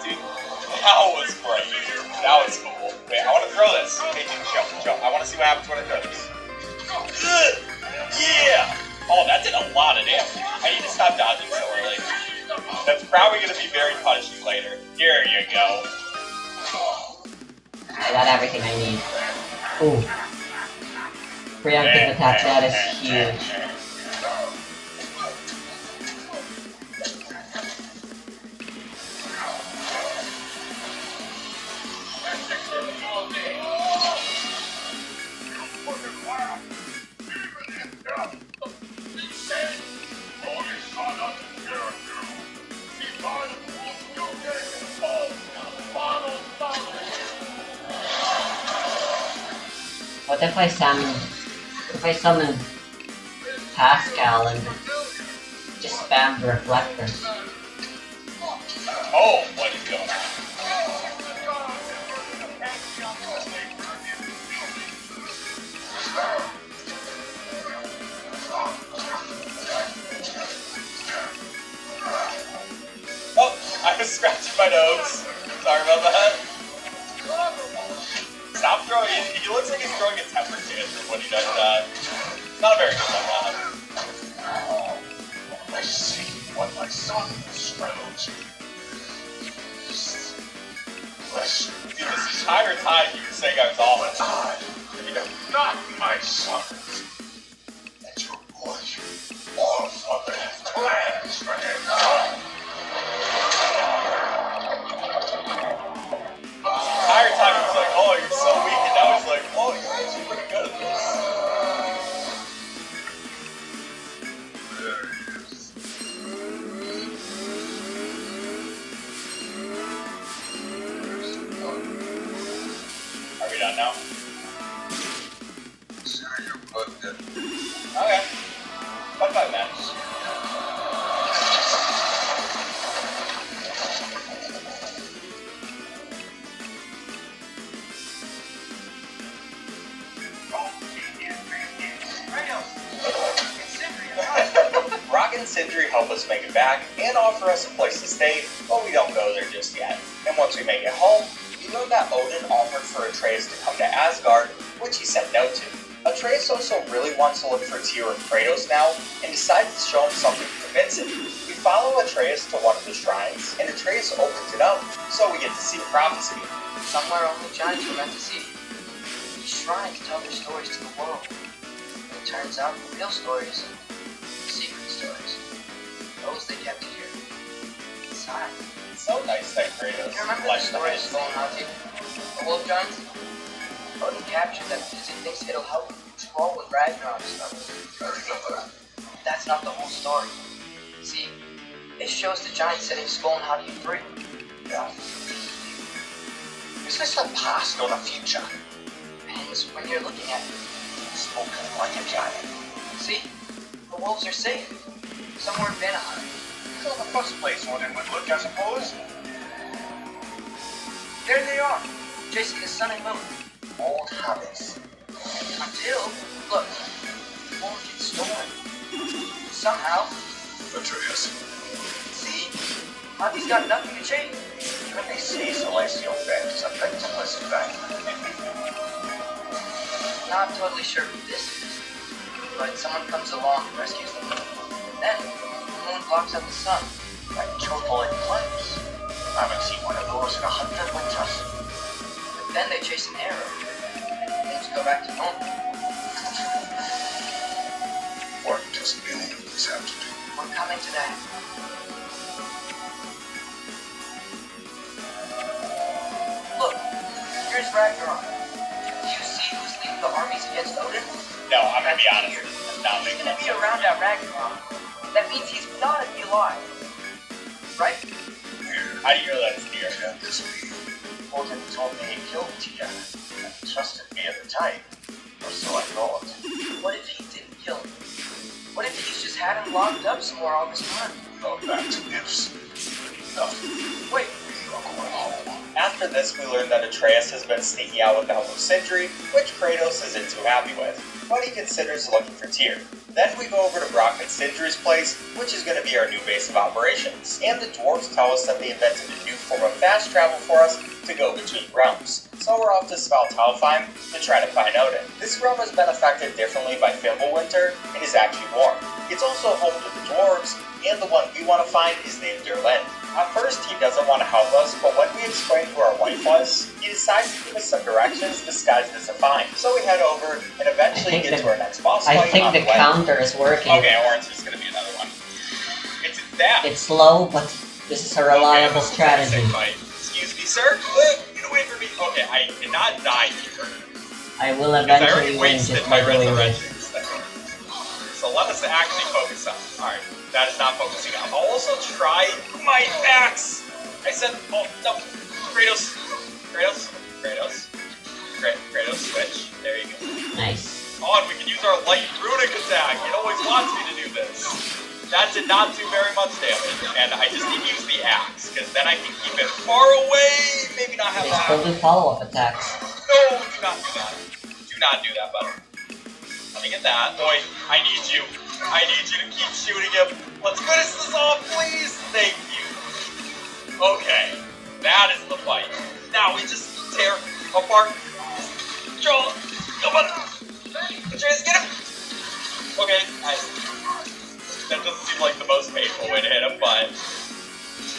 Dude, that was great. That was cool. Wait, I want to throw this. Hey, dude, chill. I want to see what happens when I throw this. Yeah! Oh, that did a lot of damage. I need to stop dodging so early. That's probably going to be very punishing later. Here you go. I got everything I need. Ooh. Preemptive attack, that is huge. What if I summon Pascal and just spam the reflector? Oh, what is going on? Oh, I was scratching my nose. Sorry about that. Stop throwing. He looks like he's throwing a temper tantrum when he does that. Not a very good one, that. I see what my son smells. Listen, Dude, this entire time you were saying I was awful. not my son. That's your boy. All father has plans for him. The entire time he was like, oh, you're so weak, and now he's like, oh, you're actually pretty good at this. Are we done now? Okay. Fun fight match. Rock and Sindri help us make it back and offer us a place to stay, but we don't go there just yet. And once we make it home, we learn that Odin offered for Atreus to come to Asgard, which he said no to. Atreus also really wants to look for Tyr and Kratos now, and decides to show him something to convince him. We follow Atreus to one of the shrines, and Atreus opens it up, so we get to see the prophecy. Somewhere only giants were meant to see. These shrines tell their stories to the world. And it turns out the real stories are secret stories. Those they kept here. Inside. It's so nice that Kratos You remember the likes story of the Stolenhati? The wolf giants? Odin captured them because he thinks it'll help control when Ragnarok starts. That's not the whole story. See, it shows the giants setting Stolenhati free. Is this the past or the future? Depends when you're looking at it. Spoken like a giant. See, the wolves are safe. Somewhere in Vanaheim. So the first place Odin would look, I suppose. There they are, chasing the sun and moon. Old habits. Until, look, the wolf gets stolen. Somehow, Atreus. see, Hati's got nothing to chase. When they see celestial bears, a victimless event. Not totally sure who this is, but someone comes along and rescues them. Then, the moon blocks out the sun. Like total eclipse. I haven't seen one of those in 100 winters. But then they chase an arrow. Things go back to normal. What does any of this have to do? We're coming to that. Look, here's Ragnarok. Do you see who's leading the armies against Odin? No, I'm gonna be honest. Not He's making gonna be around at Ragnarok. That means he's gotta be alive. Right? How do you know that's Tyr? Can this be? Odin told me he killed Tyr and trusted me at the time. Or so I thought. What if he didn't kill him? What if he's just had him locked up somewhere all this time? Go back to ifs. Nothing. Wait, You're going home. After this, we learn that Atreus has been sneaking out with the help of Sindri, which Kratos isn't too happy with, but he considers looking for Tyr. Then we go over to Brock and Sindri's place, which is going to be our new base of operations, and the dwarves tell us that they invented a new form of fast travel for us to go between realms. So we're off to Svaltalfheim to try to find Odin. This realm has been affected differently by Fimbulwinter and is actually warm. It's also home to the dwarves, and the one we want to find is named Durlin. At first, he doesn't want to help us, but when we explain who our wife was, he decides to give us some directions disguised as a find. So we head over and eventually get to our next boss fight. I think on the way. counter is working. Okay, or it's just gonna be another one. It's that. It's slow, but this is a reliable strategy. Excuse me, sir. Get away from me. Okay, I cannot die here. I will Because I eventually already win wasted just my by doing this. resurrection. So let us actually focus on. Alright, that is not focusing on. I'll also try my axe. I said, oh no, Kratos. Kratos switch. There you go. Nice. Oh, and we can use our light runic attack. It always wants me to do this. That did not do very much damage, and I just need to use the axe, because then I can keep it far away. Maybe not have They that. still do follow-up attacks. No, do not do that. Do not do that, buddy. Let me get that. Oh, wait, I need you. I need you to keep shooting him. Let's finish this off, please. Thank you. Okay, that is the fight. Now we just tear apart. Joel, come on. Atreus, get him. Okay, that doesn't seem like the most painful way to hit him, but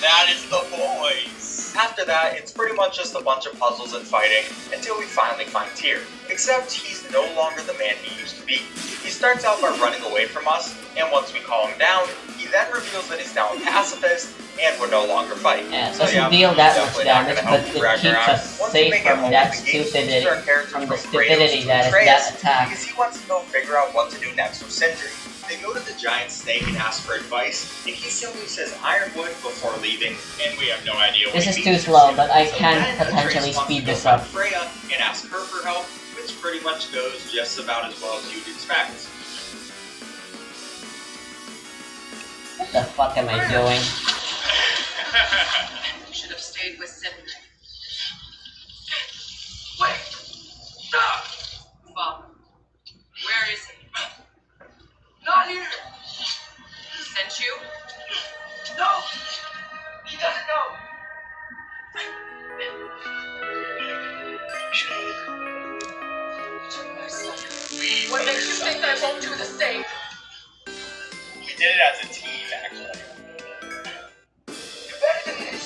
that is the boys. After that, it's pretty much just a bunch of puzzles and fighting until we finally find Tyr. Except he's no longer the man he used to be. He starts out by running away from us, and once we calm him down, he then reveals that he's now a pacifist and we're no longer fighting. Yeah, it doesn't deal that much damage, but it keeps us safe from that stupidity, that is that attack. Because he wants to go figure out what to do next with Sindri. They go to the giant snake and ask for advice, and he simply says Ironwood before leaving, and we have no idea what This is he too means. slow, but I can Then potentially Atreus wants speed to go this find up. Freya and ask her for help, which pretty much goes just about as well as you'd expect. What the fuck am I doing? Should have stayed with Simon. Wait! Stop! Father, where is he? Not here! He sent you? No! He doesn't know! Took my son. We What makes you think I won't do the same? We did it as a team, actually. You're better than this!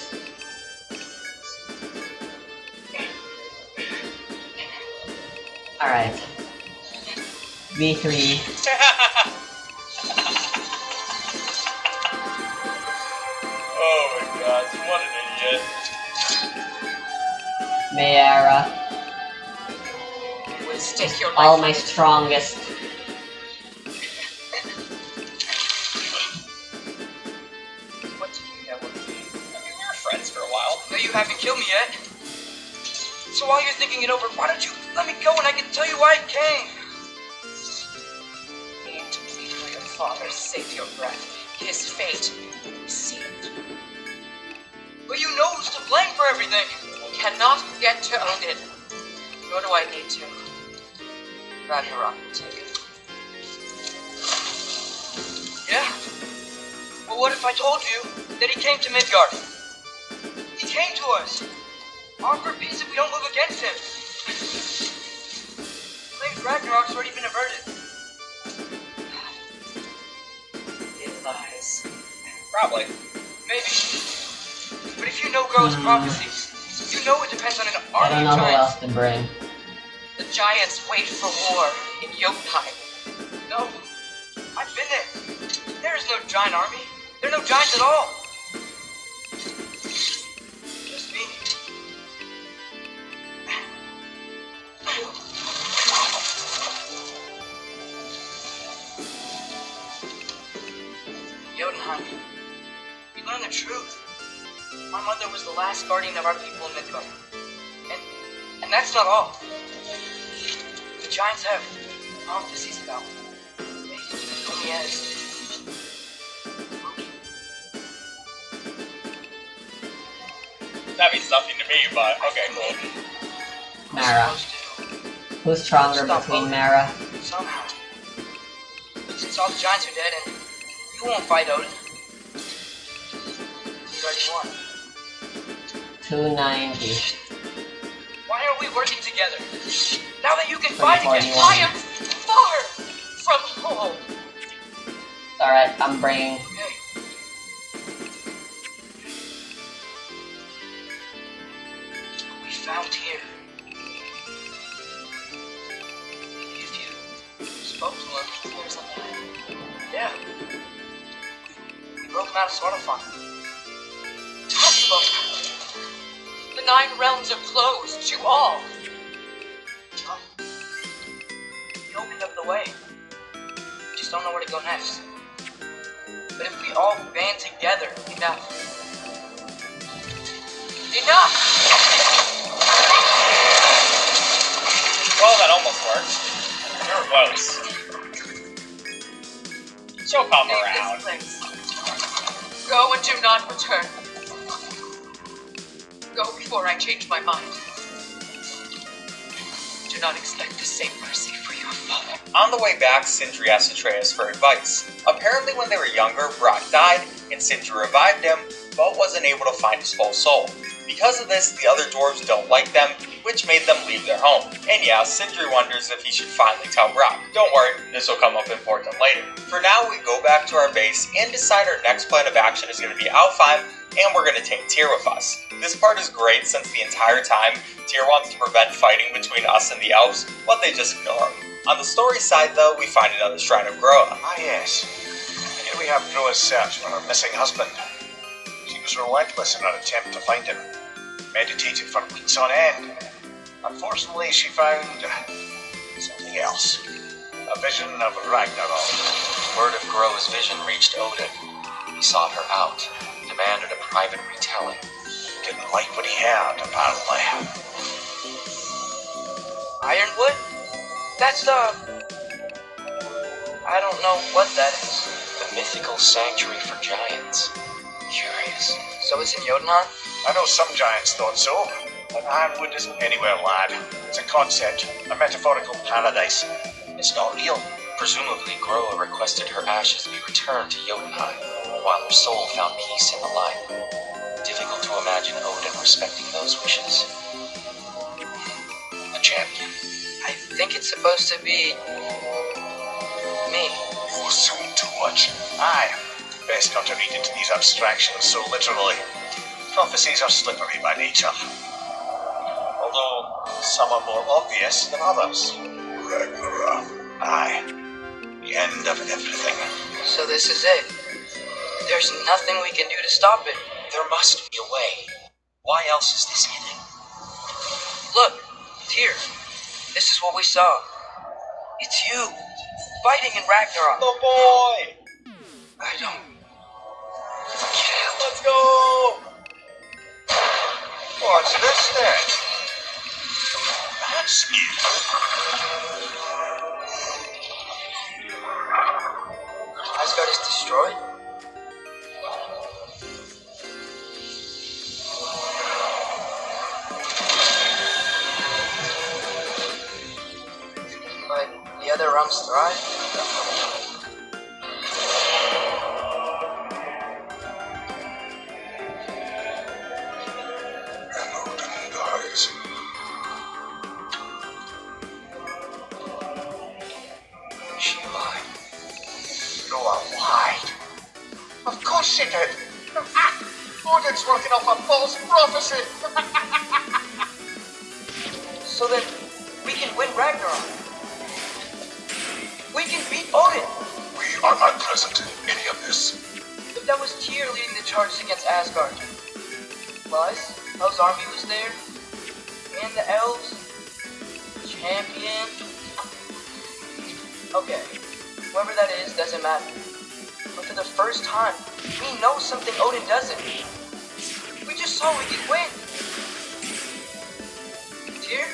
Alright. V3. Oh my gosh, what an idiot. Mayara. You would stake your life All on my it. strongest. What do you know of me? I mean, we were friends for a while. No, you haven't killed me yet. So while you're thinking it over, why don't you let me go and I can tell you why I came? Came to plead for your father, save your breath. His fate sealed. But you know who's to blame for everything. Cannot get to own it. Nor do I need to. Ragnarok will take it. Yeah? Well, what if I told you that he came to Midgard? He came to us. Offer peace if we don't move against him. Claims Ragnarok's already been averted. It lies. Probably. Maybe. But if you know Gro's prophecies, you know it depends on an I army don't of know who giants. else to bring. The giants wait for war in Jotunheim. No. I've been there. There is no giant army. There are no giants at all. Just me. Jotunheim. We learned the truth. My mother was the last guardian of our people in Midgard. And that's not all. The giants have prophecies about me. They as That means nothing to me, but okay, cool. Mara. Who's stronger Stop between voting. Mara? Somehow. Since all the giants are dead and you won't fight Odin. You already won. 290. Why aren't we working together? Now that you can fight again, 341. I am far from home. Alright, I'm bringing. Hey. We found here. If you spoke to him, There's a man. yeah. We broke him out of Svartalfheim. Impossible. The 9 realms are closed to all. He opened up the way. We just don't know where to go next. But if we all band together, enough. Enough! Well, that almost worked. We were close. She'll come Leave around. this place. Go and do not return. Go before I change my mind. Do not expect the same mercy for your father. On the way back, Sindri asked Atreus for advice. Apparently when they were younger, Brock died, and Sindri revived him, but wasn't able to find his full soul. Because of this, the other dwarves don't like them, which made them leave their home. And yeah, Sindri wonders if he should finally tell Brock. Don't worry, this will come up important later. For now, we go back to our base and decide our next plan of action is going to be Alfheim, and we're going to take Tyr with us. This part is great since the entire time, Tyr wants to prevent fighting between us and the elves, but they just ignore him. On the story side though, we find another shrine of Groa. Ah yes, here we have Groa's search for her missing husband. She was relentless in her attempt to find him, meditated for weeks on end. Unfortunately, she found something else. A vision of Ragnarok. Word of Groa's vision reached Odin. He sought her out, demanded a private retelling. Didn't like what he heard, apparently. Ironwood? That's the... I don't know what that is. The mythical sanctuary for giants. Curious. So it's in Jotunheim? I know some giants thought so, but Ironwood isn't anywhere, lad. It's a concept, a metaphorical paradise. It's not real. Presumably, Groa requested her ashes be returned to Jotunheim, while her soul found peace in the light. Difficult to imagine Odin respecting those wishes. The champion. I think it's supposed to be... me. You assume too much. Aye. Best not to read into these abstractions so literally. Prophecies are slippery by nature. Although some are more obvious than others. Ragnarok. Aye. The end of everything. So this is it. There's nothing we can do to stop it. There must be a way. Why else is this hidden? Look, Tyr. This is what we saw. It's you, fighting in Ragnarok. The boy! I don't... Let's go! What's this then? That's new. Asgard is destroyed? But the other realms thrive? And Odin dies. Is she alive? Groa lied. Of course she did. Odin's working off a false prophecy. So then, we can win Ragnarok. We can beat Odin. We are not present in any of this. But that was Tyr leading the charges against Asgard. Plus, Hell's army was there. And the elves. Champion. Okay, whoever that is doesn't matter. But for the first time, we know something Odin doesn't. We just saw we could win. Tyr?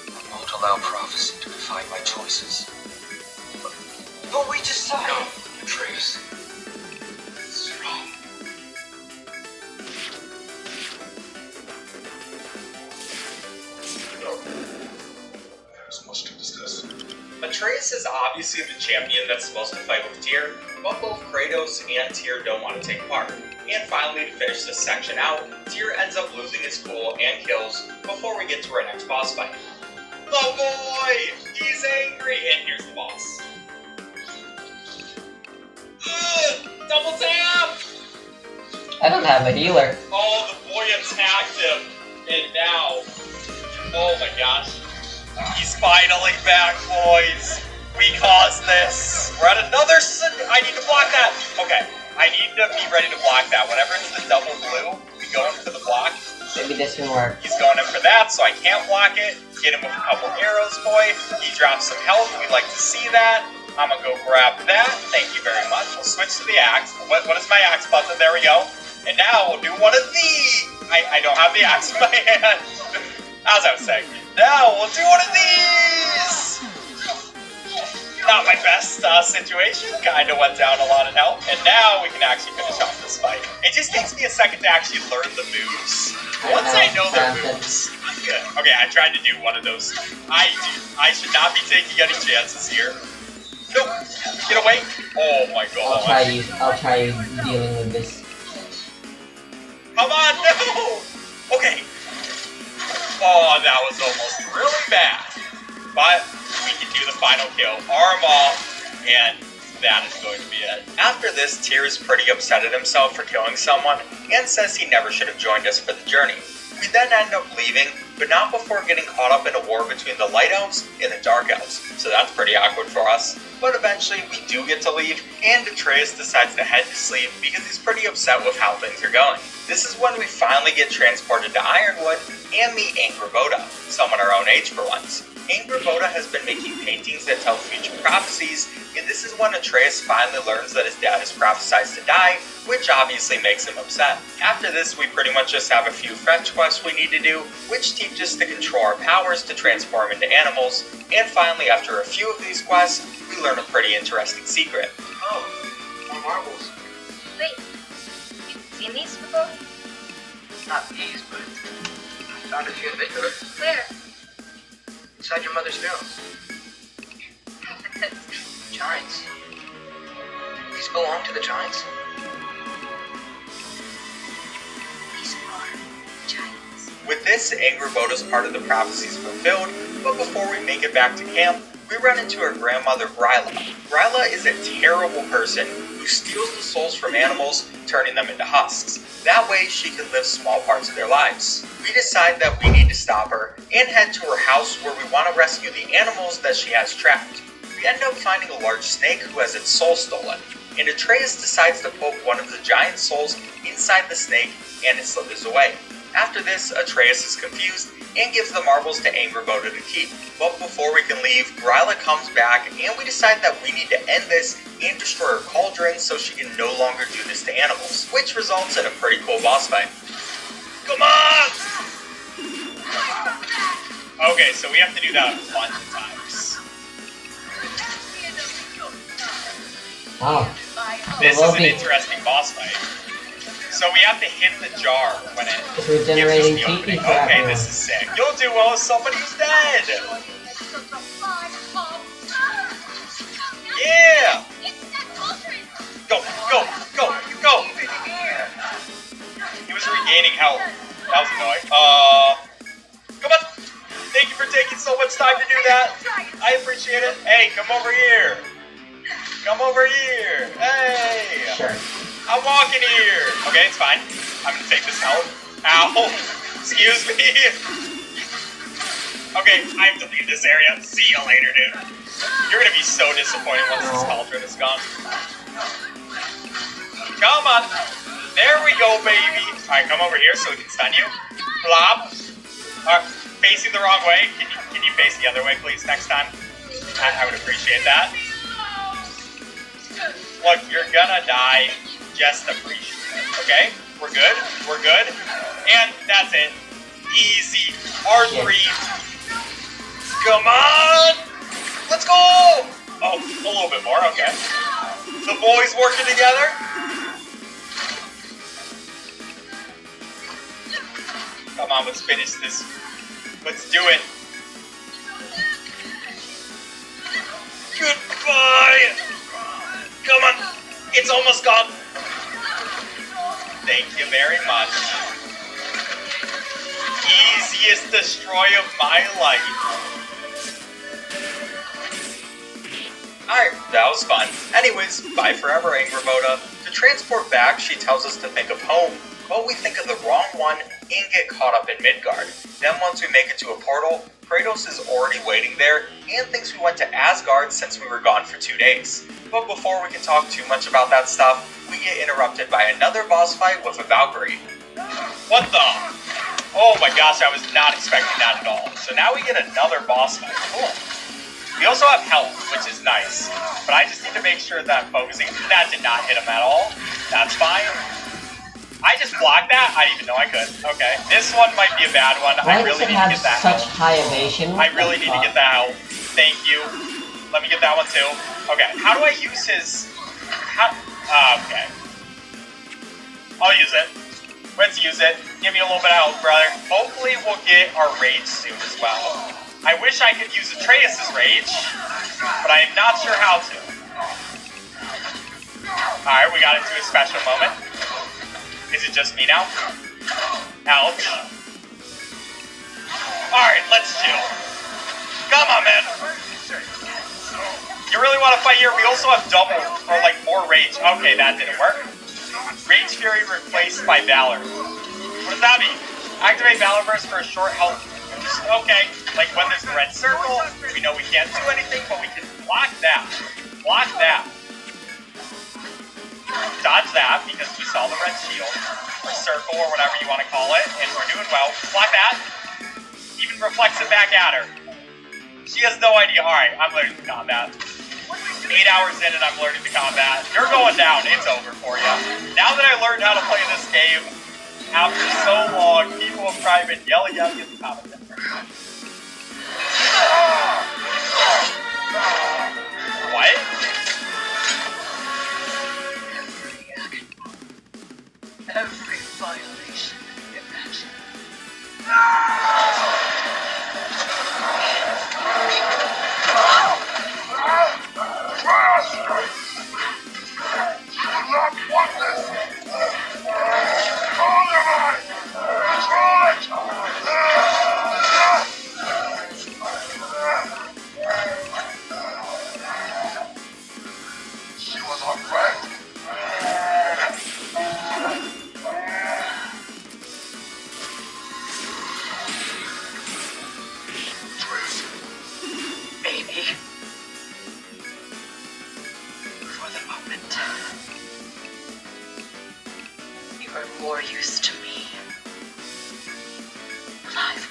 I won't allow prophecy to define my choices. But we just saw No, it. Atreus. It's wrong. There's much to discuss. Atreus is obviously the champion that's supposed to fight with Tyr, but both Kratos and Tyr don't want to take part. And finally, to finish this section out, Tyr ends up losing his cool and kills before we get to our next boss fight. The boy! He's angry! And here's the boss. Ugh, double tap! I don't have a healer. Oh, the boy attacked him! And now... Oh my gosh. He's finally back, boys! We caused this! We're at another... I need to block that! Okay, I need to be ready to block that. Whenever it's the double blue, we go in for the block. Maybe this can work. He's going in for that, so I can't block it. Get him with a couple arrows, boy. He drops some health. We'd like to see that. I'm gonna go grab that. Thank you very much. We'll switch to the axe. What is my axe button? There we go. And now we'll do one of these. I don't have the axe in my hand. As I was saying. Now we'll do one of these! Not my best situation, kinda went down a lot of health, and now we can actually finish off this fight. It just takes me a second to actually learn the moves. Once I know the moves, I'm good. Okay, I tried to do one of those. I should not be taking any chances here. Nope, get away. Oh my god. I'll try dealing with this. Come on, no! Okay. Oh, that was almost really bad. But we can do the final kill. Arm off, and that is going to be it. After this, Tyr is pretty upset at himself for killing someone, and says he never should have joined us for the journey. We then end up leaving, but not before getting caught up in a war between the Light Elves and the Dark Elves, so that's pretty awkward for us. But eventually, we do get to leave, and Atreus decides to head to sleep because he's pretty upset with how things are going. This is when we finally get transported to Ironwood and meet Angrboda, someone our own age for once. Angrboda has been making paintings that tell future prophecies, and this is when Atreus finally learns that his dad is prophesized to die, which obviously makes him upset. After this, we pretty much just have a few fetch quests we need to do, which teach us to control our powers to transform into animals, and finally, after a few of these quests, we learn a pretty interesting secret. Oh, more marbles. Wait, you've seen these before? Not these, but I found a few in Midgard. Where? Inside your mother's barrels. Giants. These belong to the giants? These are giants. With this, Angrboda's part of the prophecies fulfilled, but before we make it back to camp, we run into our grandmother Gryla. Gryla is a terrible person who steals the souls from animals, turning them into husks. That way, she can live small parts of their lives. We decide that we need to stop her and head to her house where we want to rescue the animals that she has trapped. We end up finding a large snake who has its soul stolen, and Atreus decides to poke one of the giant souls inside the snake and it slithers away. After this, Atreus is confused and gives the marbles to Angrboda to keep. But before we can leave, Gryla comes back and we decide that we need to end this and destroy her cauldron so she can no longer do this to animals, which results in a pretty cool boss fight. Come on! Okay, so we have to do that a bunch of times. Oh. This is an interesting boss fight. So we have to hit the jar when it It's regenerating gives us the TP opening. for Okay, everyone. this is sick. You'll do well as somebody who's dead. Yeah! Go, go, go, go! He was regaining health. That was annoying. Come on! Thank you for taking so much time to do that. I appreciate it. Hey, come over here. Come over here. Hey! Sure. I'm walking here. Okay, it's fine. I'm gonna take this health. Ow! Excuse me. Okay, I have to leave this area. See you later, dude. You're gonna be so disappointed once this cauldron is gone. Come on. There we go, baby. Alright, come over here so we can stun you. Flop. Facing the wrong way. Can you face the other way, please, next time? I would appreciate that. Look, you're gonna die. Just appreciate it, okay? We're good, we're good. And that's it. Easy. R3. Come on! Let's go! Oh, a little bit more, okay. The boys working together. Come on, let's finish this. Let's do it. Goodbye! Come on, it's almost gone. Thank you very much. Easiest destroy of my life. Alright, that was fun. Anyways, bye forever, Angrboda. To transport back, she tells us to think of home, but we think of the wrong one and get caught up in Midgard. Then once we make it to a portal, Kratos is already waiting there and thinks we went to Asgard since we were gone for 2 days. But before we can talk too much about that stuff, we get interrupted by another boss fight with a Valkyrie. What the? Oh my gosh, I was not expecting that at all. So now we get another boss fight. Cool. We also have health, which is nice. But I just need to make sure that I'm focusing. That did not hit him at all. That's fine. I just blocked that? I didn't even know I could. Okay. This one might be a bad one. Why I really does it need to have get that such help. high evasion? I really need to get that help. Thank you. Let me get that one too. Okay. How do I use his... okay. I'll use it. Let's use it. Give me a little bit of help, brother. Hopefully we'll get our rage soon as well. I wish I could use Atreus' rage, but I am not sure how to. Alright, we got into a special moment. Is it just me now? Ouch. Alright, let's chill. Come on, man. You really want to fight here? We also have double, or like more rage. Okay, that didn't work. Rage Fury replaced by Valor. What does that mean? Activate Valor Burst for a short health boost. Okay, like when there's the red circle, we know we can't do anything, but we can block that. Block that. Dodge that, because we saw the red shield, or circle, or whatever you want to call it, and we're doing well. Block that. Even reflects it back at her. She has no idea. Alright, I'm learning the combat. 8 hours in and I'm learning the combat. You're going down. It's over for you. Now that I learned how to play this game, after so long, people have probably been yelling at me in the comments. What? Every violation you imagine. She was our friend. Baby. For the moment, you are more use to me. Alive.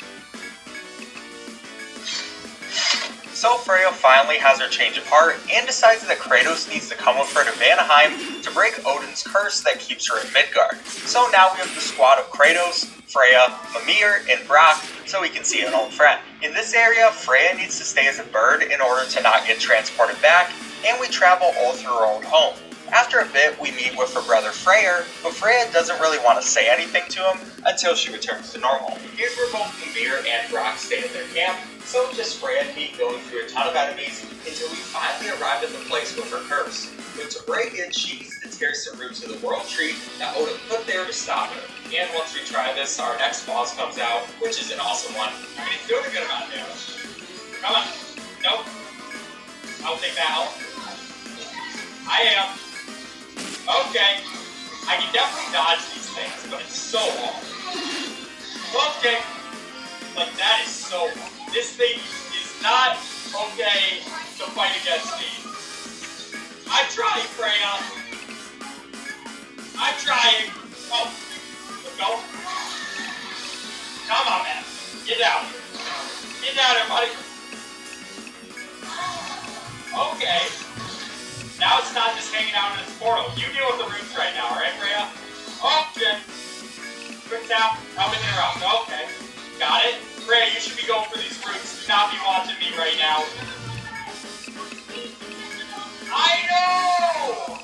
So Freya finally has her change of heart and decides that Kratos needs to come with her to Vanaheim to break Odin's curse that keeps her in Midgard. So now we have the squad of Kratos, Freya, Mimir, and Brock so we can see an old friend. In this area, Freya needs to stay as a bird in order to not get transported back, and we travel all through her old home. After a bit, we meet with her brother Freyr, but Freya doesn't really want to say anything to him until she returns to normal. Here's where both Mimir and Brock stay at their camp, so just Freya and me going through a ton of enemies until we finally arrive at the place with her curse. But to break it, she needs to tear some roots of the World Tree that Odin put there to stop her. And once we try this, our next boss comes out, which is an awesome one. I mean, it's doing a good amount of damage. Come on. Nope. I'll take that out. I am. Okay. I can definitely dodge these things, but it's so long. Okay. Like, that is so long. This thing is not okay to fight against me. I'm trying, Freya. I'm trying. Oh. Let's go. Come on, man. Get down. Get down there, buddy. Okay. Now it's not just hanging out in its portal. You deal with the roots right now, alright, Freya? Okay. Quick tap. Help me interrupt. Okay. Got it. Freya, you should be going for these roots. Do not be watching me right now. I know!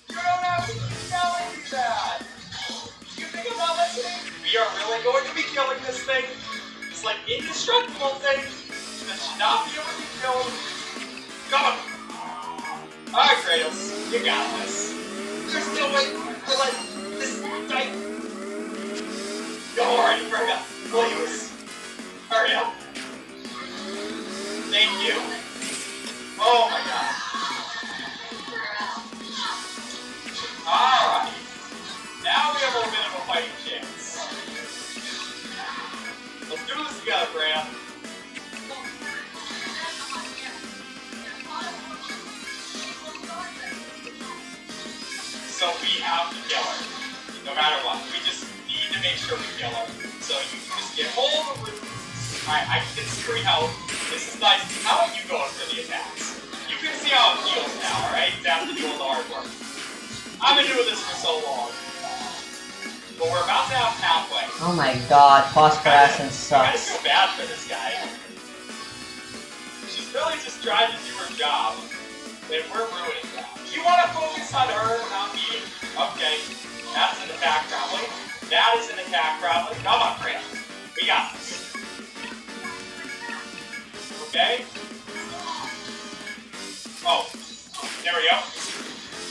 You don't have to keep telling me that! You think I'm not listening? We are really going to be killing this thing. This, like, indestructible thing that should not be able to be killed. Come on! Alright, Kratos, you got this. You're still waiting for, like, this fight. Don't worry, Freya. Please. Hurry up. Thank you. Oh my god. Alright. Now we have a bit of a fighting chance. Let's do this together, Freya. So we have to kill her. No matter what. We just need to make sure we kill her. So you can just get all the roots. Alright, I can get some free health. This is nice. How about you going for the attacks? You can see how it feels now, alright? After doing the hard work. I've been doing this for so long. but we're about now halfway. Oh my god, phosphorescence I sucks. feel bad for this guy. She's really just trying to do her job, and we're ruining that. You want to focus on her, not me? Okay, that's an attack probably. That is an attack probably. Come on, Freya. We got this. Okay. Oh, there we go.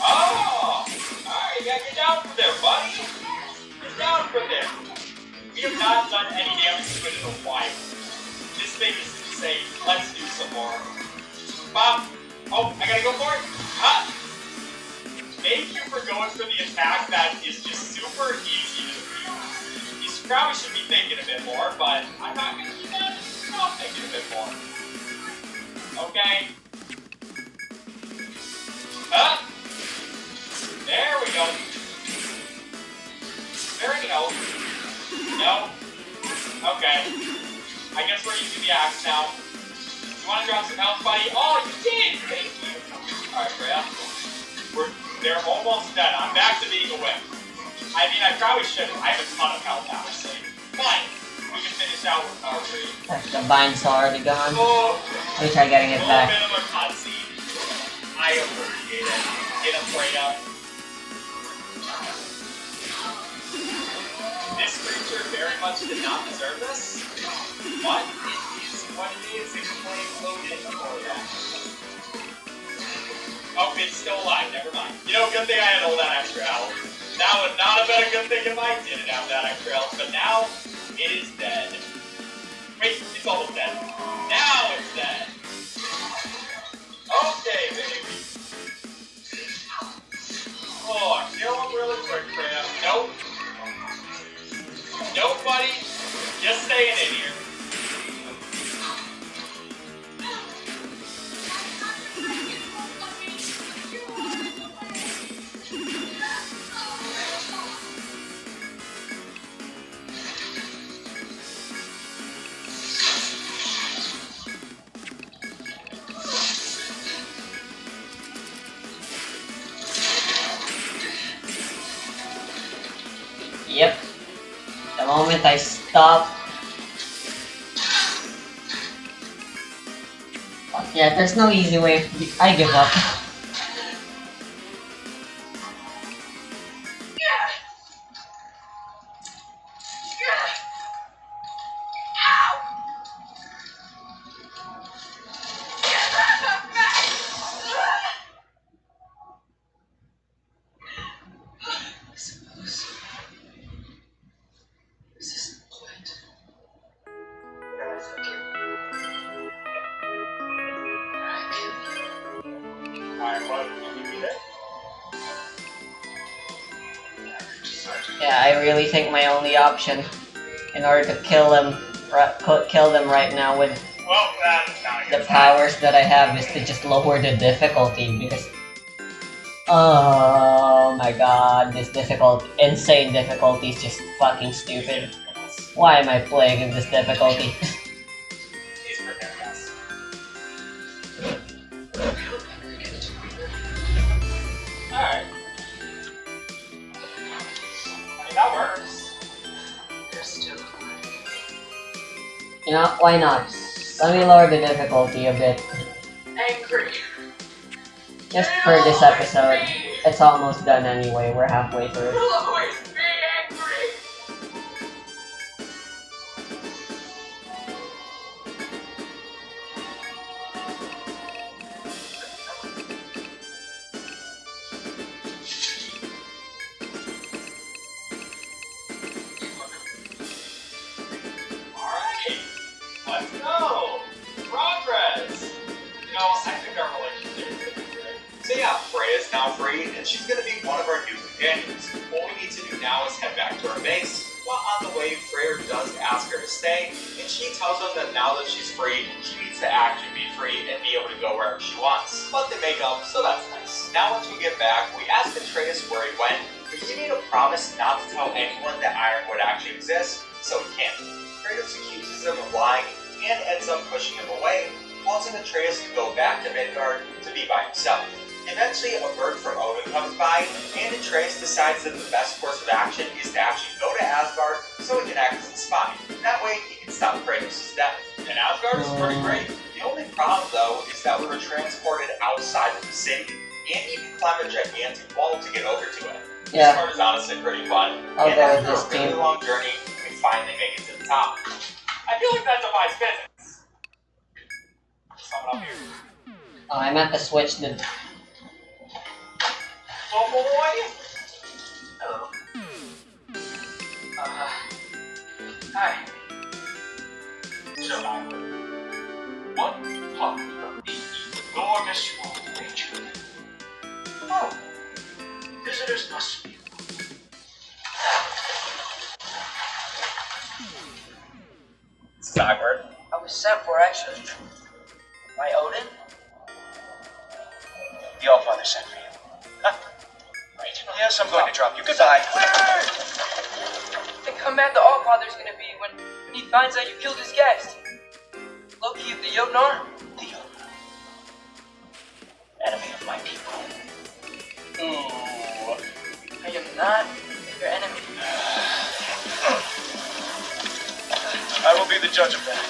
Oh! Alright, yeah, get down from there, buddy! Get down from there! We have not done any damage to it in a while. This thing is insane. Let's do some more. Bob! Oh, I gotta go for it! Ah! Thank you for going for the attack that is just super easy to do. You probably should be thinking a bit more, but I'm not gonna do that. I'll think a bit more. Okay. Huh? There we go. Is there any health? No? Okay. I guess we're using the axe now. You want to drop some health, buddy? Oh, you did! Thank you. Alright, Freya. They're almost dead. I'm back to being a whip. I mean, I probably shouldn't. I have a ton of health, honestly. Fine. We can finish out with our tree. The bine's already gone. Oh, Let me try getting it back. a little bit of a cutscene. I appreciate it. Get him, Freya. This creature very much did not deserve this. But it is what it is. It's playing loaded for that. Oh, it's still alive. Never mind. You know, good thing I had all that extra health. That would not have been a good thing if I didn't have that extra health. But now, it is dead. Wait, it's almost dead. Now it's dead. Okay, baby. Oh, kill him really quick, Freya. Nope. Nope, buddy. Just staying in here. Yep. The moment I stop. Yeah, there's no easy way. I give up. Yeah, I really think my only option in order to kill them right now with the powers that I have is to just lower the difficulty because oh my god, this insane difficulty is just fucking stupid. Why am I playing in this difficulty? Alright. I mean, that works. You know, why not? Let me lower the difficulty a bit. Angry. Just for this episode. It's almost done anyway, we're halfway through. You'll always be angry. Alright. Let's go. Progress. You know, I think our relationship is pretty good. So yeah, Freya's now free, and she's gonna be one of our new companions. All we need to do now is head back to our base. Well, on the way, Freyr does ask her to stay, and she tells them that now that she's free, she needs to actually be free and be able to go wherever she wants. But they make up, so that's nice. Now once we get back, we ask Atreus where he went, but he made a promise not to tell anyone that Ironwood actually exists, so he can't. Kratos accuses him of lying, and ends up pushing him away, causing Atreus to go back to Midgard to be by himself. Eventually, a bird from Odin comes by, and Atreus decides that the best course of action is to actually go to Asgard so he can act as a spy. That way, he can stop Kratos' death. And Asgard is pretty great. The only problem, though, is that we were transported outside of the city, and you can climb a gigantic wall to get over to it. Yeah. This part is honestly pretty fun. I'll And go after with a this really team. long journey, we finally make it to the top. I feel like that defies physics. Someone up here. Oh, I meant to switch the... Oh boy! Hello. Hi. So, what part of the enormous wall nature? Oh, visitors must be. This is awkward. I was sent for actually. By Odin? The Allfather sent for you. Huh? Right. Yes, I'm going to drop you. Goodbye. The command the Allfather's gonna be when he finds out you killed his guest. Loki of the Jotnar? The enemy of my people. Ooh. I am not your enemy. I will be the judge of that.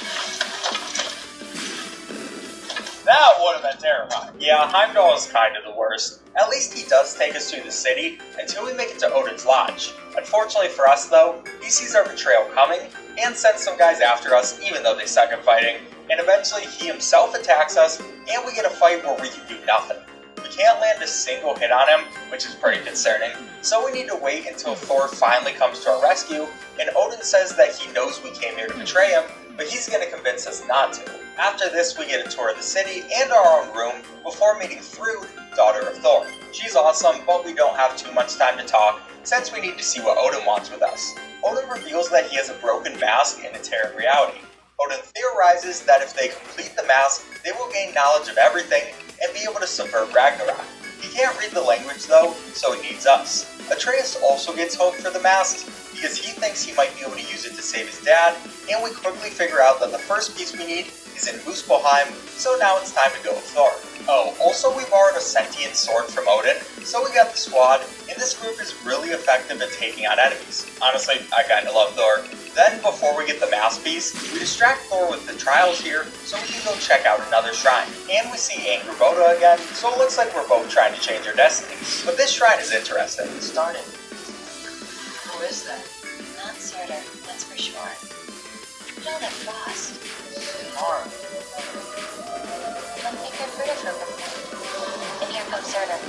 That would have been terrifying. Yeah, Heimdall is kind of the worst. At least he does take us through the city until we make it to Odin's lodge. Unfortunately for us, though, he sees our betrayal coming and sends some guys after us, even though they suck at fighting. And eventually, he himself attacks us, and we get a fight where we can do nothing. We can't land a single hit on him, which is pretty concerning. So we need to wait until Thor finally comes to our rescue, and Odin says that he knows we came here to betray him, but he's going to convince us not to. After this, we get a tour of the city and our own room before meeting Thrud, daughter of Thor. She's awesome, but we don't have too much time to talk, since we need to see what Odin wants with us. Odin reveals that he has a broken mask in a Terran reality. Odin theorizes that if they complete the mask, they will gain knowledge of everything and be able to subvert Ragnarok. He can't read the language though, so he needs us. Atreus also gets hope for the mask, because he thinks he might be able to use it to save his dad, and we quickly figure out that the first piece we need is in Muspelheim, so now it's time to go with Thor. Oh, also we borrowed a sentient sword from Odin, so we got the squad, and this group is really effective at taking on enemies. Honestly, I kinda love Thor. Then, before we get the mask piece, we distract Thor with the trials here, so we can go check out another shrine. And we see Angrboda again, so it looks like we're both trying to change our destinies. But this shrine is interesting. Started. Who is that? Not Surtur, that's for sure. No, they're Frost. Mara. I don't think I've heard of her before. And here comes Surtur.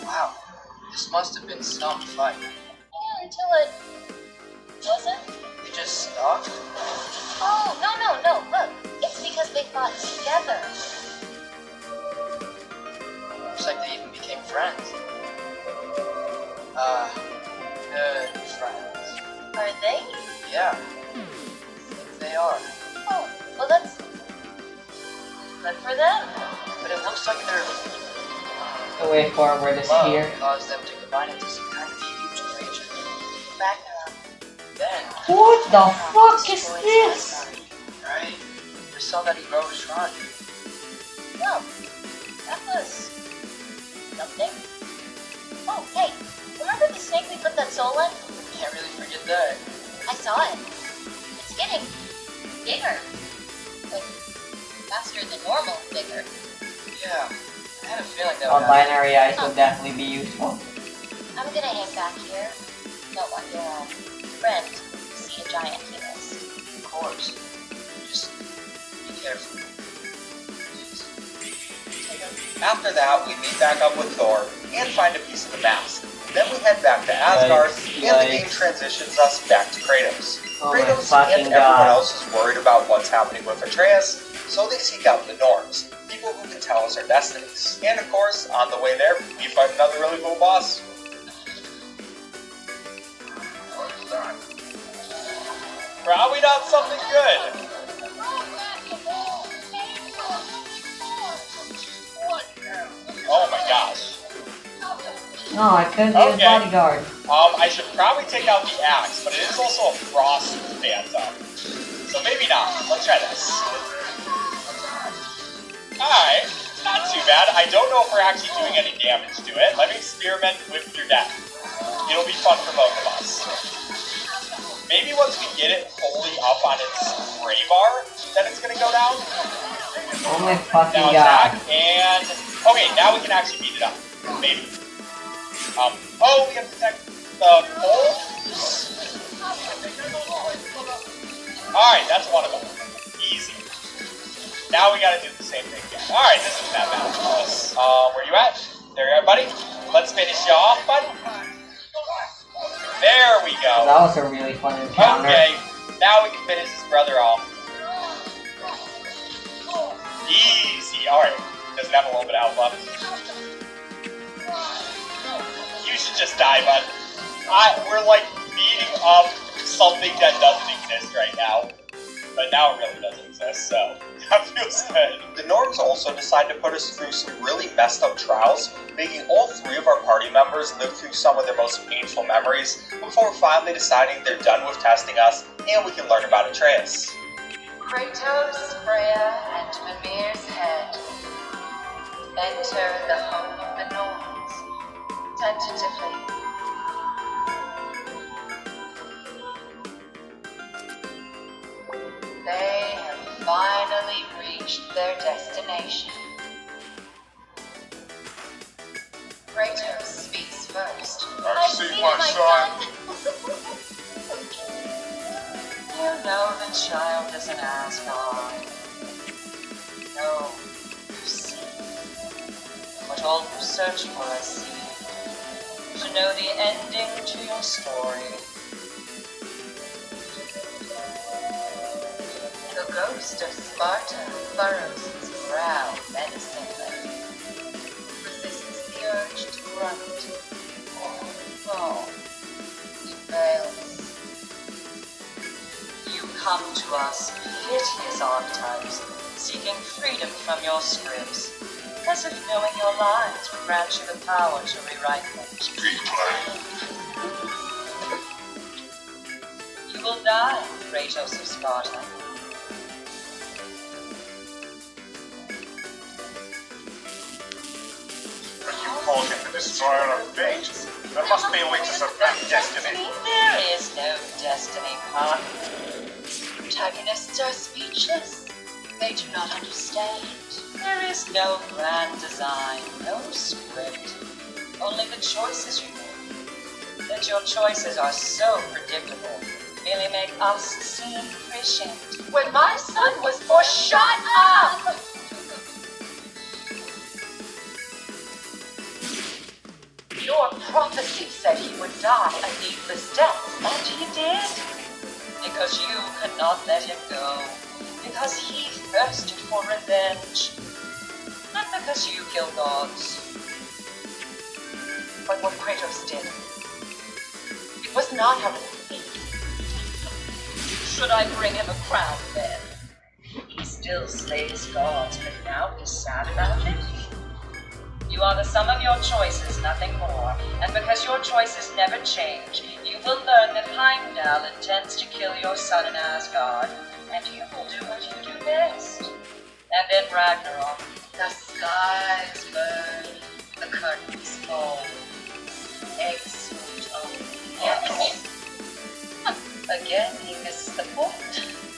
Wow. This must have been some fight. Yeah, until it wasn't. They just stopped? Oh, no, look. It's because they fought together. Looks like they even became friends. Good friends. Are they? Yeah. They are. Oh, well, that's good for them. But it looks like their The way forward is love here. caused them to combine into some kind of huge creature. Ragnarok. Then, What the fuck is this? right? We saw that he rode a shrine. No, that was something. Oh, hey, remember the snake we put that soul in? Can't really forget that. I saw it. It's getting bigger. Like, faster than normal bigger. Yeah. I had a feeling that would happen. Binary eyes would definitely be useful. I'm gonna hang back here. Don't want your friend to see a giant penis. Of course. Just be careful. After that, we meet back up with Thor and find a piece of the mask. Then we head back to Asgard, and the game transitions us back to Kratos. Oh my Kratos fucking and everyone God. else is worried about what's happening with Atreus, so they seek out the Norns, people who can tell us our destinies. And of course, on the way there, we fight another really cool boss. Probably not something good. Oh my gosh. No, I couldn't be his Okay. bodyguard. I should probably take out the axe, but it is also a frost phantom. So maybe not. Let's try this. Alright, not too bad. I don't know know if we're actually doing any damage to it. Let me experiment with your death. It'll be fun for both of us. Maybe once we get it fully up on its gray bar, then it's gonna go down. Oh my fucking Now god. attack, and... Okay, now we can actually beat it up. Maybe. Oh, we have to protect the pole? Alright, that's one of them. Easy. Now we gotta do the same thing again. Alright, this isn't that bad for us. Where you at? There you are, buddy. Let's finish you off, bud. There we go. That was a really fun encounter. Okay, now we can finish his brother off. Easy. Alright. Doesn't have a little bit of health left. You should just die, bud. We're like beating up something that doesn't exist right now. But now it really doesn't exist, so that feels good. The Norms also decided to put us through some really messed up trials, making all 3 of our party members live through some of their most painful memories before finally deciding they're done with testing us and we can learn about Atreus. Kratos, Freya, and Mimir's head. Enter the home of the Norns. Tentatively. They have finally reached their destination. Kratos speaks first. I've seen my son. You know the child is an Asgard. No, you see. What all who search for us see. To know the ending to your story. The ghost of Sparta furrows its brow menacingly. Resists the urge to grunt. Oh, it fails. You come to us, hideous archetypes, seeking freedom from your scripts, as if knowing your lines would grant you the power to rewrite them. Speak plain. You will die, Kratos of Sparta. Are you calling the destroyer of fate? There must be a way to surpass destiny. There is no destiny, Puck. Protagonists are speechless. They do not understand. There is no grand design, no script. Only the choices you make. That your choices are so predictable merely make us seem prescient. When my son was born, shut up! Your prophecy said he would die a needless death, and he did. Because you could not let him go. Because he thirsted for revenge. Not because you kill gods. But what Kratos did, it was not out of hate. Should I bring him a crown then? He still slays gods, but now he's sad about it? You are the sum of your choices, nothing more. And because your choices never change, you will learn that Heimdall intends to kill your son in Asgard, and you will do what you do best. And then Ragnarok, the skies burn, the curtains fall. Eggs sweet yes. Again, he missed the point,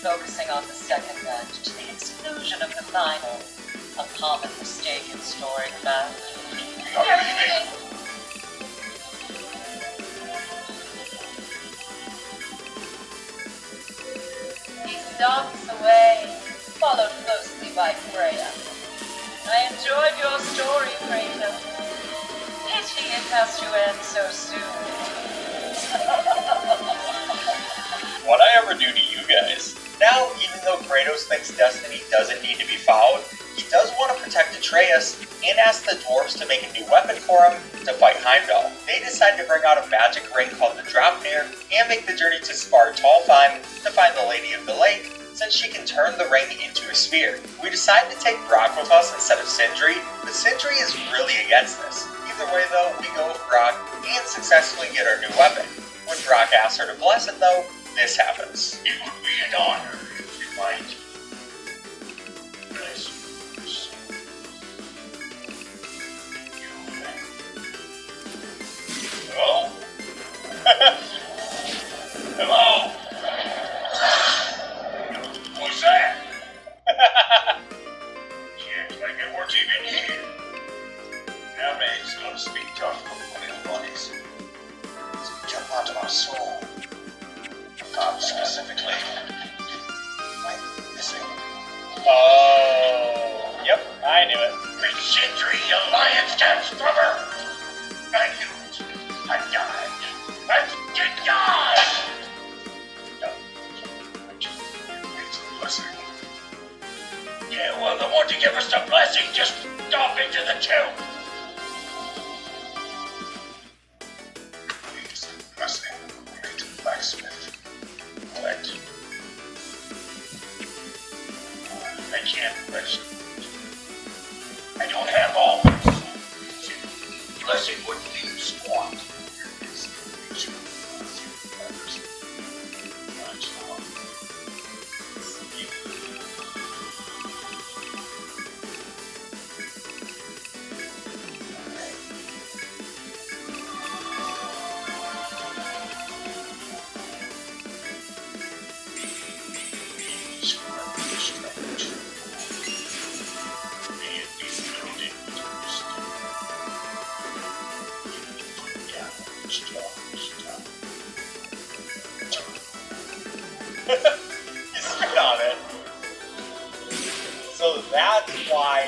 focusing on the second act to the exclusion of the final. A common mistake in storycraft. He stalks away, followed closely by Freya. I enjoyed your story, Kratos. Pity it has to end so soon. What'd I ever do to you guys? Now, even though Kratos thinks destiny doesn't need to be followed, he does want to protect Atreus and ask the dwarves to make a new weapon for him to fight Heimdall. They decide to bring out a magic ring called the Draupnir and make the journey to Svartalfheim to find the Lady of the Lake, since she can turn the ring into a sphere. We decide to take Brock with us instead of Sindri, but Sindri is really against this. Either way though, we go with Brock and successfully get our new weapon. When Brock asks her to bless it though, this happens. It would be an honor if you might. Bless. soul. Specifically, I'm missing. Oh, yep, I knew it. With Sindri, Alliance dance brother. I knew it. I died. I did die. It's a blessing. Yeah, well, the one to give us the blessing just stop into the tomb. It's a blessing. It's a blacksmith. Collect. I can't rest. I don't have all. Blessing would leave squat. You spit on it. So that's why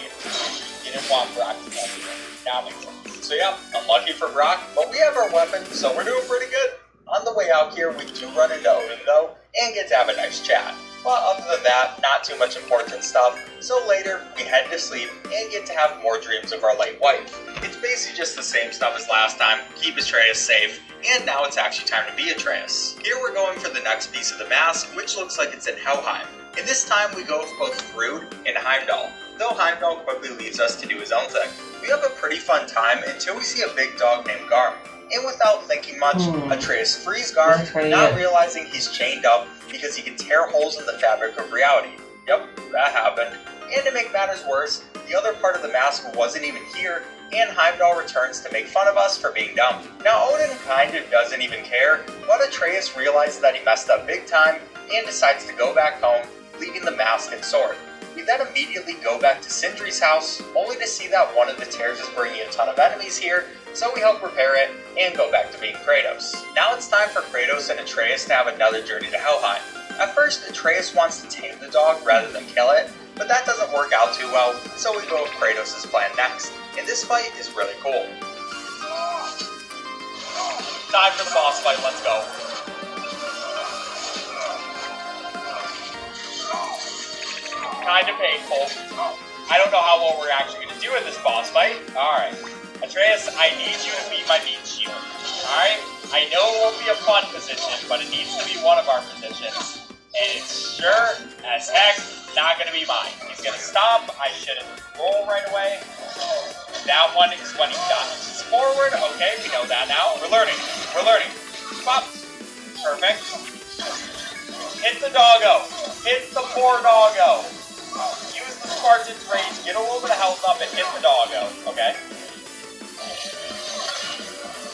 you didn't want Brock to touch it. Now makes sense. So yeah, unlucky for Brock, but we have our weapon, so we're doing pretty good. On the way out here, we do run into Odin though, and get to have a nice chat. But other than that, not too much important stuff, so later we head to sleep and get to have more dreams of our late wife. It's basically just the same stuff as last time, keep Atreus safe, and now it's actually time to be Atreus. Here we're going for the next piece of the mask, which looks like it's in Helheim. And this time we go with both Thrud and Heimdall, though Heimdall quickly leaves us to do his own thing. We have a pretty fun time until we see a big dog named Garm. And without thinking much, Atreus frees Garm, not realizing he's chained up because he can tear holes in the fabric of reality. Yep, that happened. And to make matters worse, the other part of the mask wasn't even here, and Heimdall returns to make fun of us for being dumb. Now Odin kind of doesn't even care, but Atreus realizes that he messed up big time and decides to go back home, leaving the mask and sword. We then immediately go back to Sindri's house, only to see that one of the tears is bringing a ton of enemies here, so we help repair it and go back to being Kratos. Now it's time for Kratos and Atreus to have another journey to Helheim. At first, Atreus wants to tame the dog rather than kill it, but that doesn't work out too well, so we go with Kratos' plan next. And this fight is really cool. Time for the boss fight, let's go. Kinda painful. I don't know how well we're actually gonna do in this boss fight. Alright. Atreus, I need you to be my meat shield. Alright? I know it won't be a fun position, but it needs to be one of our positions. And it's sure as heck not gonna be mine. He's gonna stomp, I shouldn't roll right away. That one is when he dives forward. Okay, we know that now. We're learning. Pop. Perfect. Hit the doggo. Hit the poor doggo. Use the Spartan's rage, get a little bit of health up, and hit the doggo. Okay.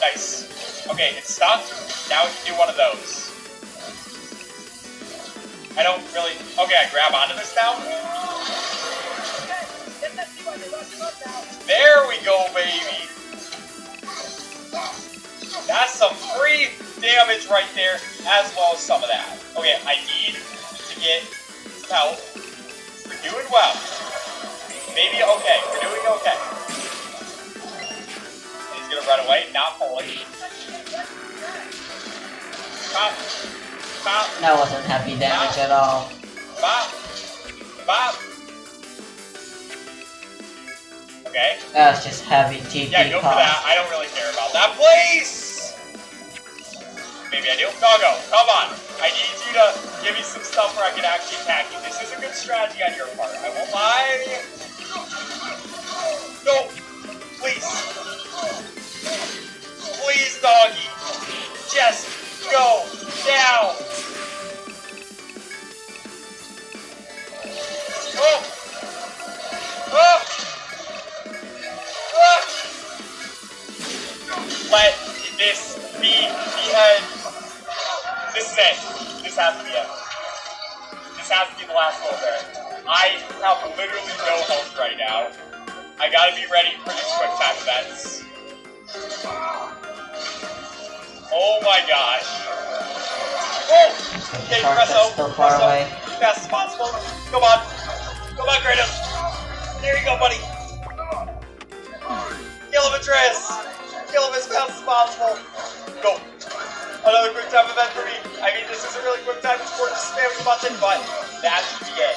Nice. Okay, it's stuck. Now we can do one of those. I don't really... Okay, I grab onto this now. There we go, baby. That's some free damage right there, as well as some of that. Okay, I need to get some help. We're doing well. Maybe okay. We're doing okay. He's gonna run away, not fully. Pop. Pop. That wasn't heavy damage at all. Pop. Pop. Okay. That's just heavy TP. Yeah, go for that. I don't really care about that. Please! Maybe I do. Doggo, come on. I need you to give me some stuff where I can actually attack you. This is a good strategy on your part. I won't lie. No! Please. Please, doggy. Just go down. Oh! Oh! Ah! Let this be the end. This is it. This has to be it. This has to be the last little bit. I have literally no health right now. I gotta be ready for these quick time events. Oh my gosh. Oh! Okay, press O. Still far Press O. away. Fast as possible. Come on. Come on, Kratos. There you go, buddy. Kill him, Atreus. Kill him as fast as possible. Go. Another quick time event for me. I mean, this is a really quick time. It's important to spam the button, but that should be it.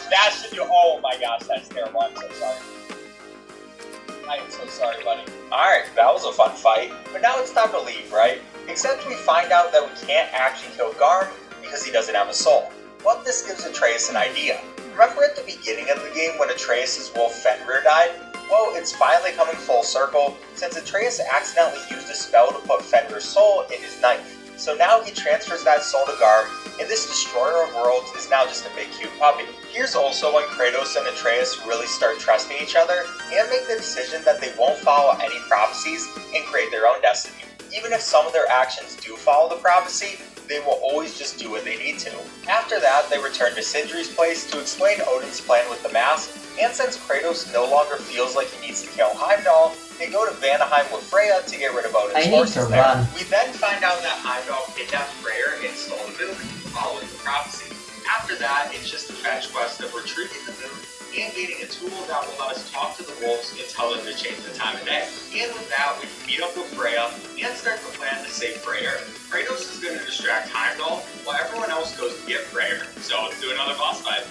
That should do. Oh my gosh, that's terrible. I'm so sorry. I am so sorry, buddy. Alright, that was a fun fight. But now it's time to leave, right? Except we find out that we can't actually kill Garm because he doesn't have a soul. But this gives Atreus an idea. Remember at the beginning of the game when Atreus' wolf Fenrir died? Well, it's finally coming full circle since Atreus accidentally used a spell to put Fenrir's soul in his knife. So now he transfers that soul to Garm, and this destroyer of worlds is now just a big cute puppy. Here's also when Kratos and Atreus really start trusting each other and make the decision that they won't follow any prophecies and create their own destiny. Even if some of their actions do follow the prophecy, they will always just do what they need to. After that, they return to Sindri's place to explain Odin's plan with the mask, and since Kratos no longer feels like he needs to kill Heimdall, they go to Vanaheim with Freya to get rid of Odin's forces there. We then find out that Heimdall kidnapped Freyr and stole the moon, following the prophecy. After that, it's just a fetch quest of retrieving the moon and getting a tool that will let us talk to the wolves and tell them to change the time of day. And with that, we can meet up with Freya and start the plan to save Freyr. Kratos is going to distract Heimdall while everyone else goes to get Freyr. So let's do another boss fight.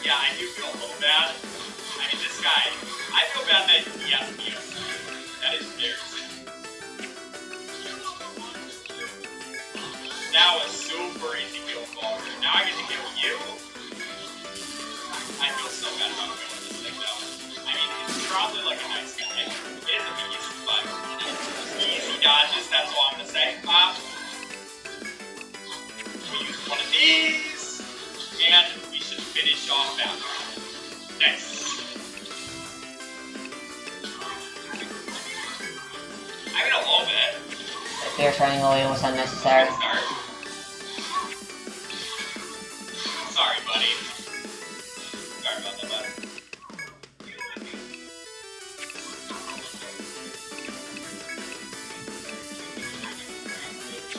Yeah, I do feel a little bad. I mean, this guy, I feel bad that he has to beat us. That is very sad. That was super easy kill ball. Now I get to kill you? I feel so bad about killing this thing though. I mean, it's probably like a nice guy. It is a big easy fight. Easy dodges, that's all I'm gonna say. We use one of these, and we should finish off that one. Nice. I mean, a little bit. The fear triangle was unnecessary. Sorry, buddy. Sorry about that, buddy.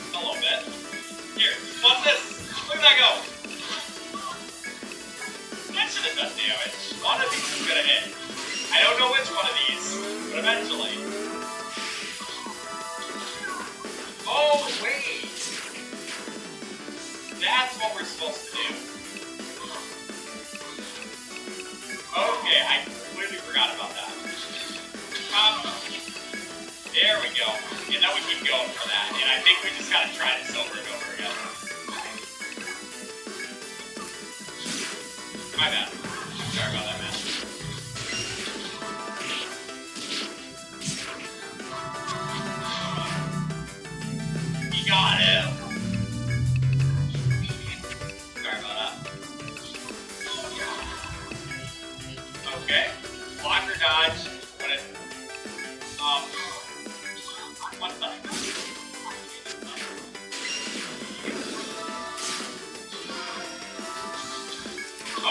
A little bit. Here, watch this. Look at that go. That should have done damage. One of these is gonna hit. I don't know which one of these, but eventually. Oh, wait! That's what we're supposed to do. Okay, I completely forgot about that. There we go. And then we keep going for that. And I think we just gotta try this over and over again. My bad. Sorry about that, man. Got him! Sorry about that. Okay. Block or dodge. What if... One second.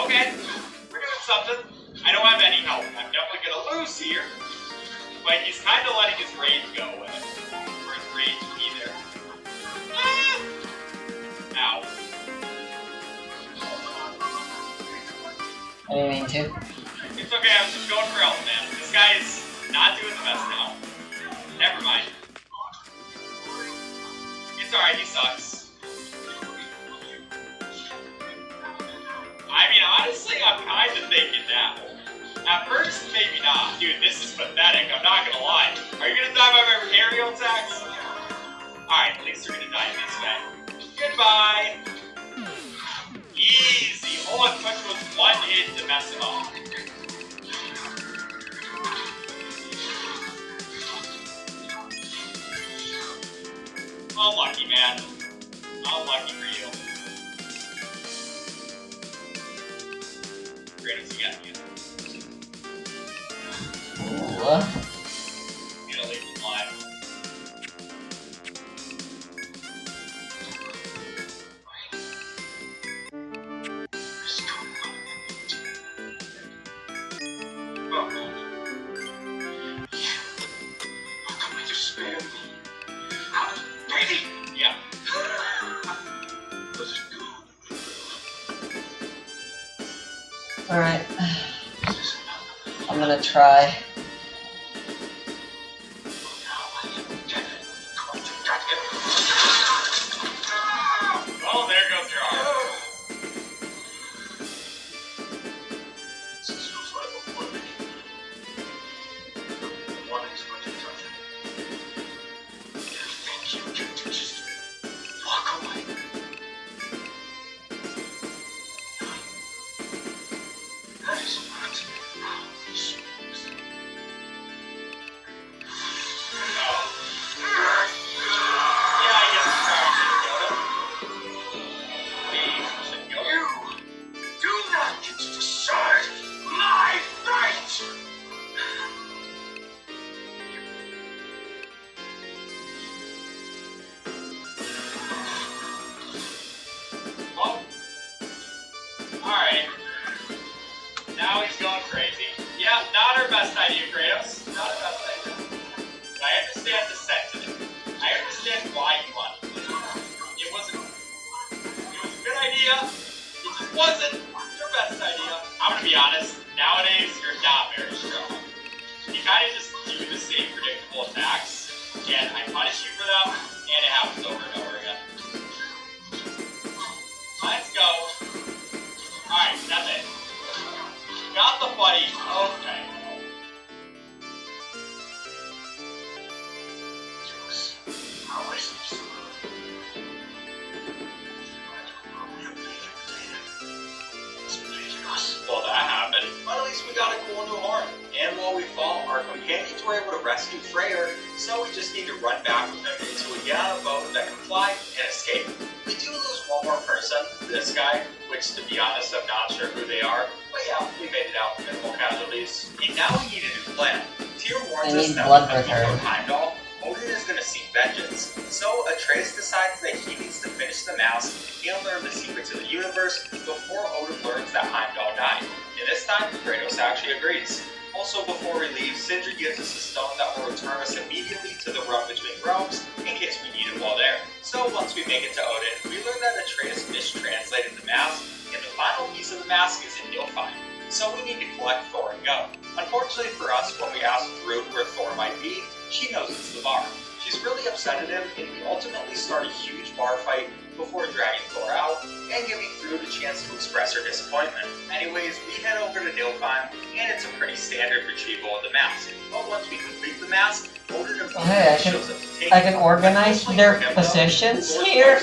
Okay. We're doing something. I don't have any help. I'm definitely gonna lose here. But he's kind of letting his rage go with it. Or his rage either. Ow. I didn't mean to. It's okay, I was just going for health, man. This guy is not doing the best now. Never mind. It's alright, he sucks. I mean, honestly, I'm kind of thinking now. At first, maybe not. Dude, this is pathetic, I'm not gonna lie. Are you gonna die by my aerial attacks? Alright, at least they're gonna die this way. Goodbye! Easy! All it took was one hit to mess him up. Unlucky, man. Unlucky for you. Kratos, you got me. Ooh. You gotta leave him alive. Alright. I'm gonna try. Oh, there goes your arm. Alright. Now he's going crazy. Yeah, not our best idea, Kratos. Not our best idea. But I understand the sentiment. I understand why you wanted it. It was a good idea. It just wasn't your best idea. I'm gonna be honest, nowadays you're not very strong. You kinda just do the same predictable attacks, and I punish you for them, and it happens over and over again. Let's go. Alright, that's it. Got the buddy. Okay. Well, that happened. But at least we got a cool new horn. And while we fall, our companions were able to rescue Freyr, so we just need to run back with him into a Yana boat that can fly and escape. We do lose one more person, this guy, which to be honest, I'm not sure who they are. But yeah, we made it out with minimal casualties. And now we need a new plan. Tyr warns us that because we know Heimdall, Odin is going to seek vengeance. So Atreus decides that he needs to finish the mask and learn the secrets of the universe before Odin learns that Heimdall died. And this time, Kratos actually agrees. Also, before we leave, Sindri gives us a stone that will return us immediately to the realm between realms in case we need it while there. So once we make it to Odin, we learn that Atreus mistranslated the mask, and the final piece of the mask is in Niflheim. So we need to collect Thor and go. Unfortunately for us, when we ask Thrud where Thor might be, she knows it's the bar. She's really upset at him, and we ultimately start a huge bar fight before dragging Thor out and giving Thrud a chance to express her disappointment. Anyways, we head over to Niflheim, and it's a pretty standard retrieval of the mask. But once we complete the mask, Odin shows up to take I can organize their positions here.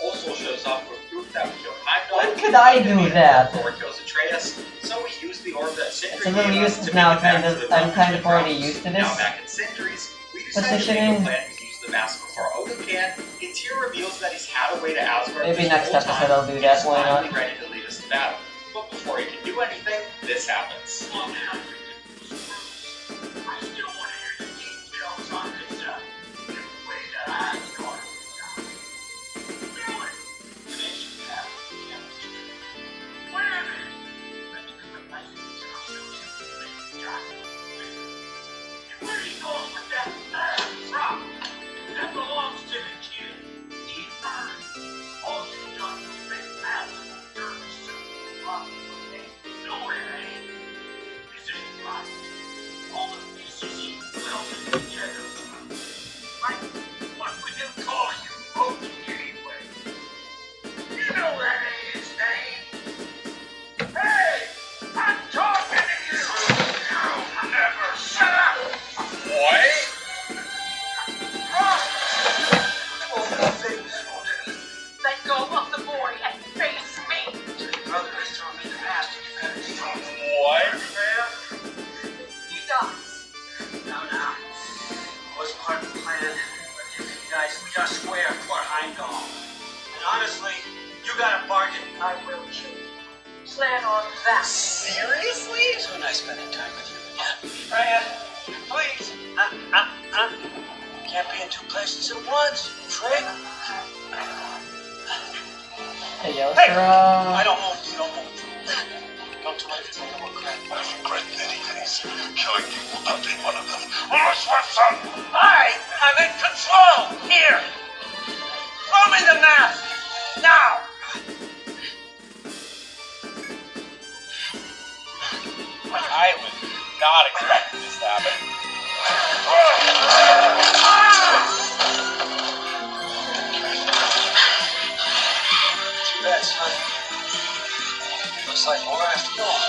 Also shows up with proof that we killed Heimdall. When could I do that? Thor kills Atreus, so we use the orb that Sindri It's a little gave us used to now. make it back to the I'm kind of realm already between used to realms. this. Now back in Sindri's, we decided to make Positioning. a plan to use the mask before Odin can. And Tyr reveals that he's had a way to Asgard. Maybe this next whole episode time. I'll do that, He's why not? finally ready to lead us to battle. But before he can do anything, this happens. I still want to hear the details on this way to Asgard. Really? Connection path. Where is it? And where he goes with that rock? That belongs to the kid. He burned. All you've done is make massive dirt suit. No, it ain't. Is it right? All the pieces he welded together. Right? What would you call you, Odin, anyway? You know that ain't his name. Hey! I'm talking to you! You never shut up! What? Let go of the boy and face me. Brother has thrown me the mask and you better take it. What? He dies. No. It was part of the plan. But you guys, we got square for Heimdall. And honestly, you got a bargain. I will kill you. Plan on that. Seriously? So nice spending time with you again. Freya, please. Can't be in two places at once. Trick. Hey, yo, Hey! Sarah. I don't move. You don't move. Don't do anything that will crack. I regret many things. Killing you will not be one of them. Unless my son. I'm in control! Here! Throw me the mask! Now! not expecting this to happen. Too bad, son. Looks like more after all.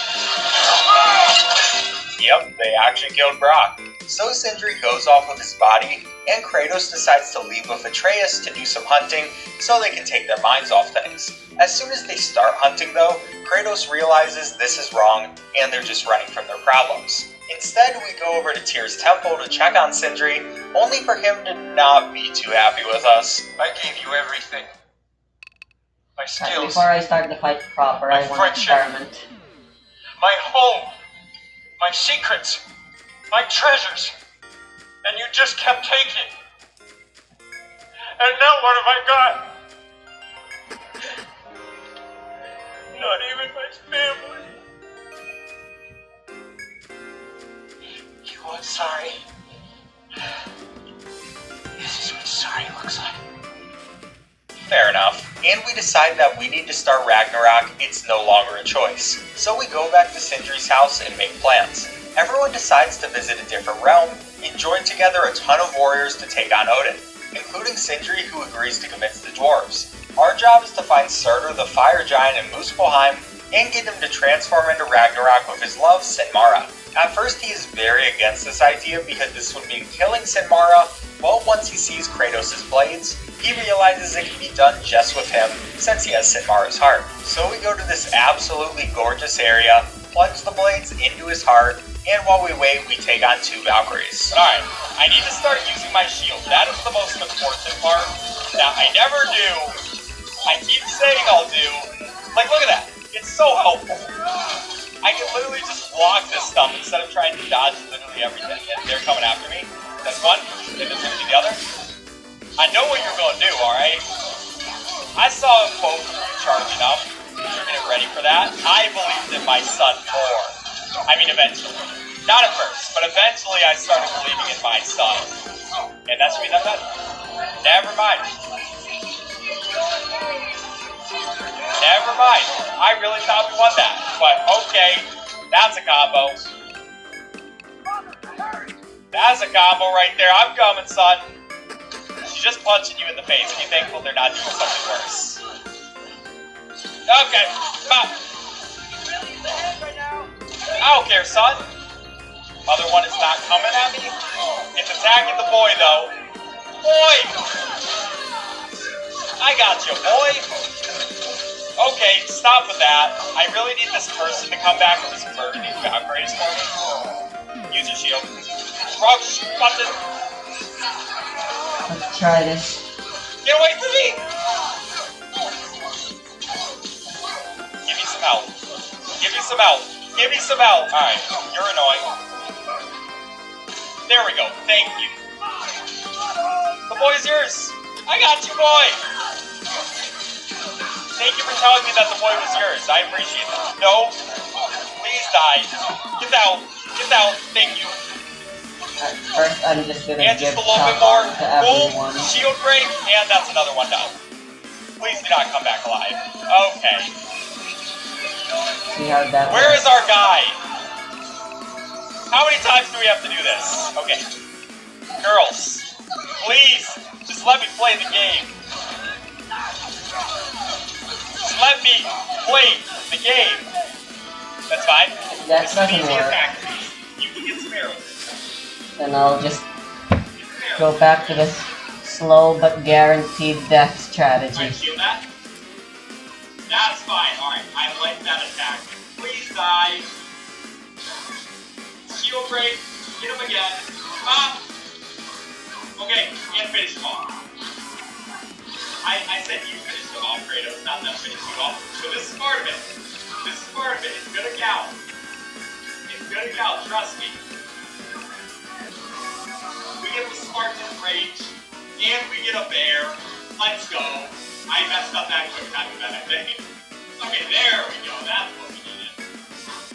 Yep, they actually killed Brock. So Sindri goes off with his body, and Kratos decides to leave with Atreus to do some hunting so they can take their minds off things. As soon as they start hunting though, Kratos realizes this is wrong and they're just running from their problems. Instead, we go over to Tyr's temple to check on Sindri, only for him to not be too happy with us. I gave you everything. My skills, Before I start the fight proper, My I want to friendship. experiment. my home, my secrets, my treasures. And you just kept taking. And now what have I got? Not even my family. You want sorry? This is what sorry looks like. Fair enough. And we decide that we need to start Ragnarok, it's no longer a choice. So we go back to Sindri's house and make plans. Everyone decides to visit a different realm and join together a ton of warriors to take on Odin, including Sindri, who agrees to convince the dwarves. Our job is to find Surtur the fire giant in Muspelheim and get him to transform into Ragnarok with his love, Sinmara. At first he is very against this idea because this would mean killing Sinmara, but once he sees Kratos' blades, he realizes it can be done just with him since he has Sinmara's heart. So we go to this absolutely gorgeous area, plunge the blades into his heart, and while we wait, we take on 2 Valkyries. Alright, I need to start using my shield. That is the most important part. That I never do. I keep saying I'll do. Like, look at that. It's so helpful. I can literally just block this stuff instead of trying to dodge literally everything. And they're coming after me. That's one. Then there's gonna be the other. I know what you're gonna do, alright? I saw him both charging up. You're getting ready for that. I believed in my son more. I mean, eventually. Not at first, but eventually I started believing in my son. And that's the reason I'm done. Never mind. Never mind. I really thought we won that. But okay, that's a combo. That's a combo right there. I'm coming, son. She's just punching you in the face. Be thankful they're not doing something worse. Okay, come on. I don't care, son. Other one is not coming at me. It's attacking the boy, though. Boy! I got you, boy. Okay, stop with that. I really need this person to come back with his burgundy Valkyries for me. Use your shield. Wrong button. Let's try this. Get away from me! Give me some help. Give me some help. Give me some help. Alright, you're annoying. There we go. Thank you. The boy's yours. I got you, boy. Thank you for telling me that the boy was yours. I appreciate that. No. Please die. Get out. Get out. Thank you. At first, I'm just gonna And give just a little bit top more. on to everyone. Boom. Shield break. And that's another one done. Please do not come back alive. Okay. See how that Where works. is our guy? How many times do we have to do this? Okay. Girls, please, just let me play the game. Just let me play the game. That's fine. That This is doesn't easy work. attack. You can get some arrows. Then I'll just go back to this slow but guaranteed death strategy. Alright, shield that. That's fine. Alright, I like that attack. Please die. Shield break. Hit him again. Ah! Okay, and finish him off. I said you finished him off, Kratos, not them finish him off. So this is part of it. This is part of it. It's gonna count. It's gonna count, trust me. We get the Spartan rage, and we get a bear. Let's go. I messed up that quick time event, I think. Okay, there we go. That's what we needed.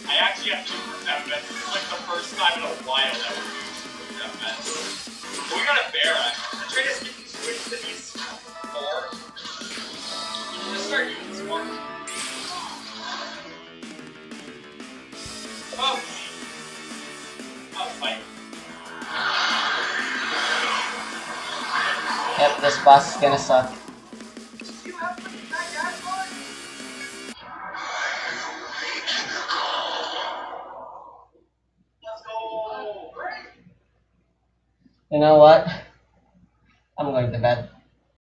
I actually have 2 quick time events. This is like the first time in a while that we're using quick time events. But we got a bear. Atreus, can you switch to these 4? Just start using this more. Okay. fight. Yep, this boss is gonna suck. You know what? I'm going to bed.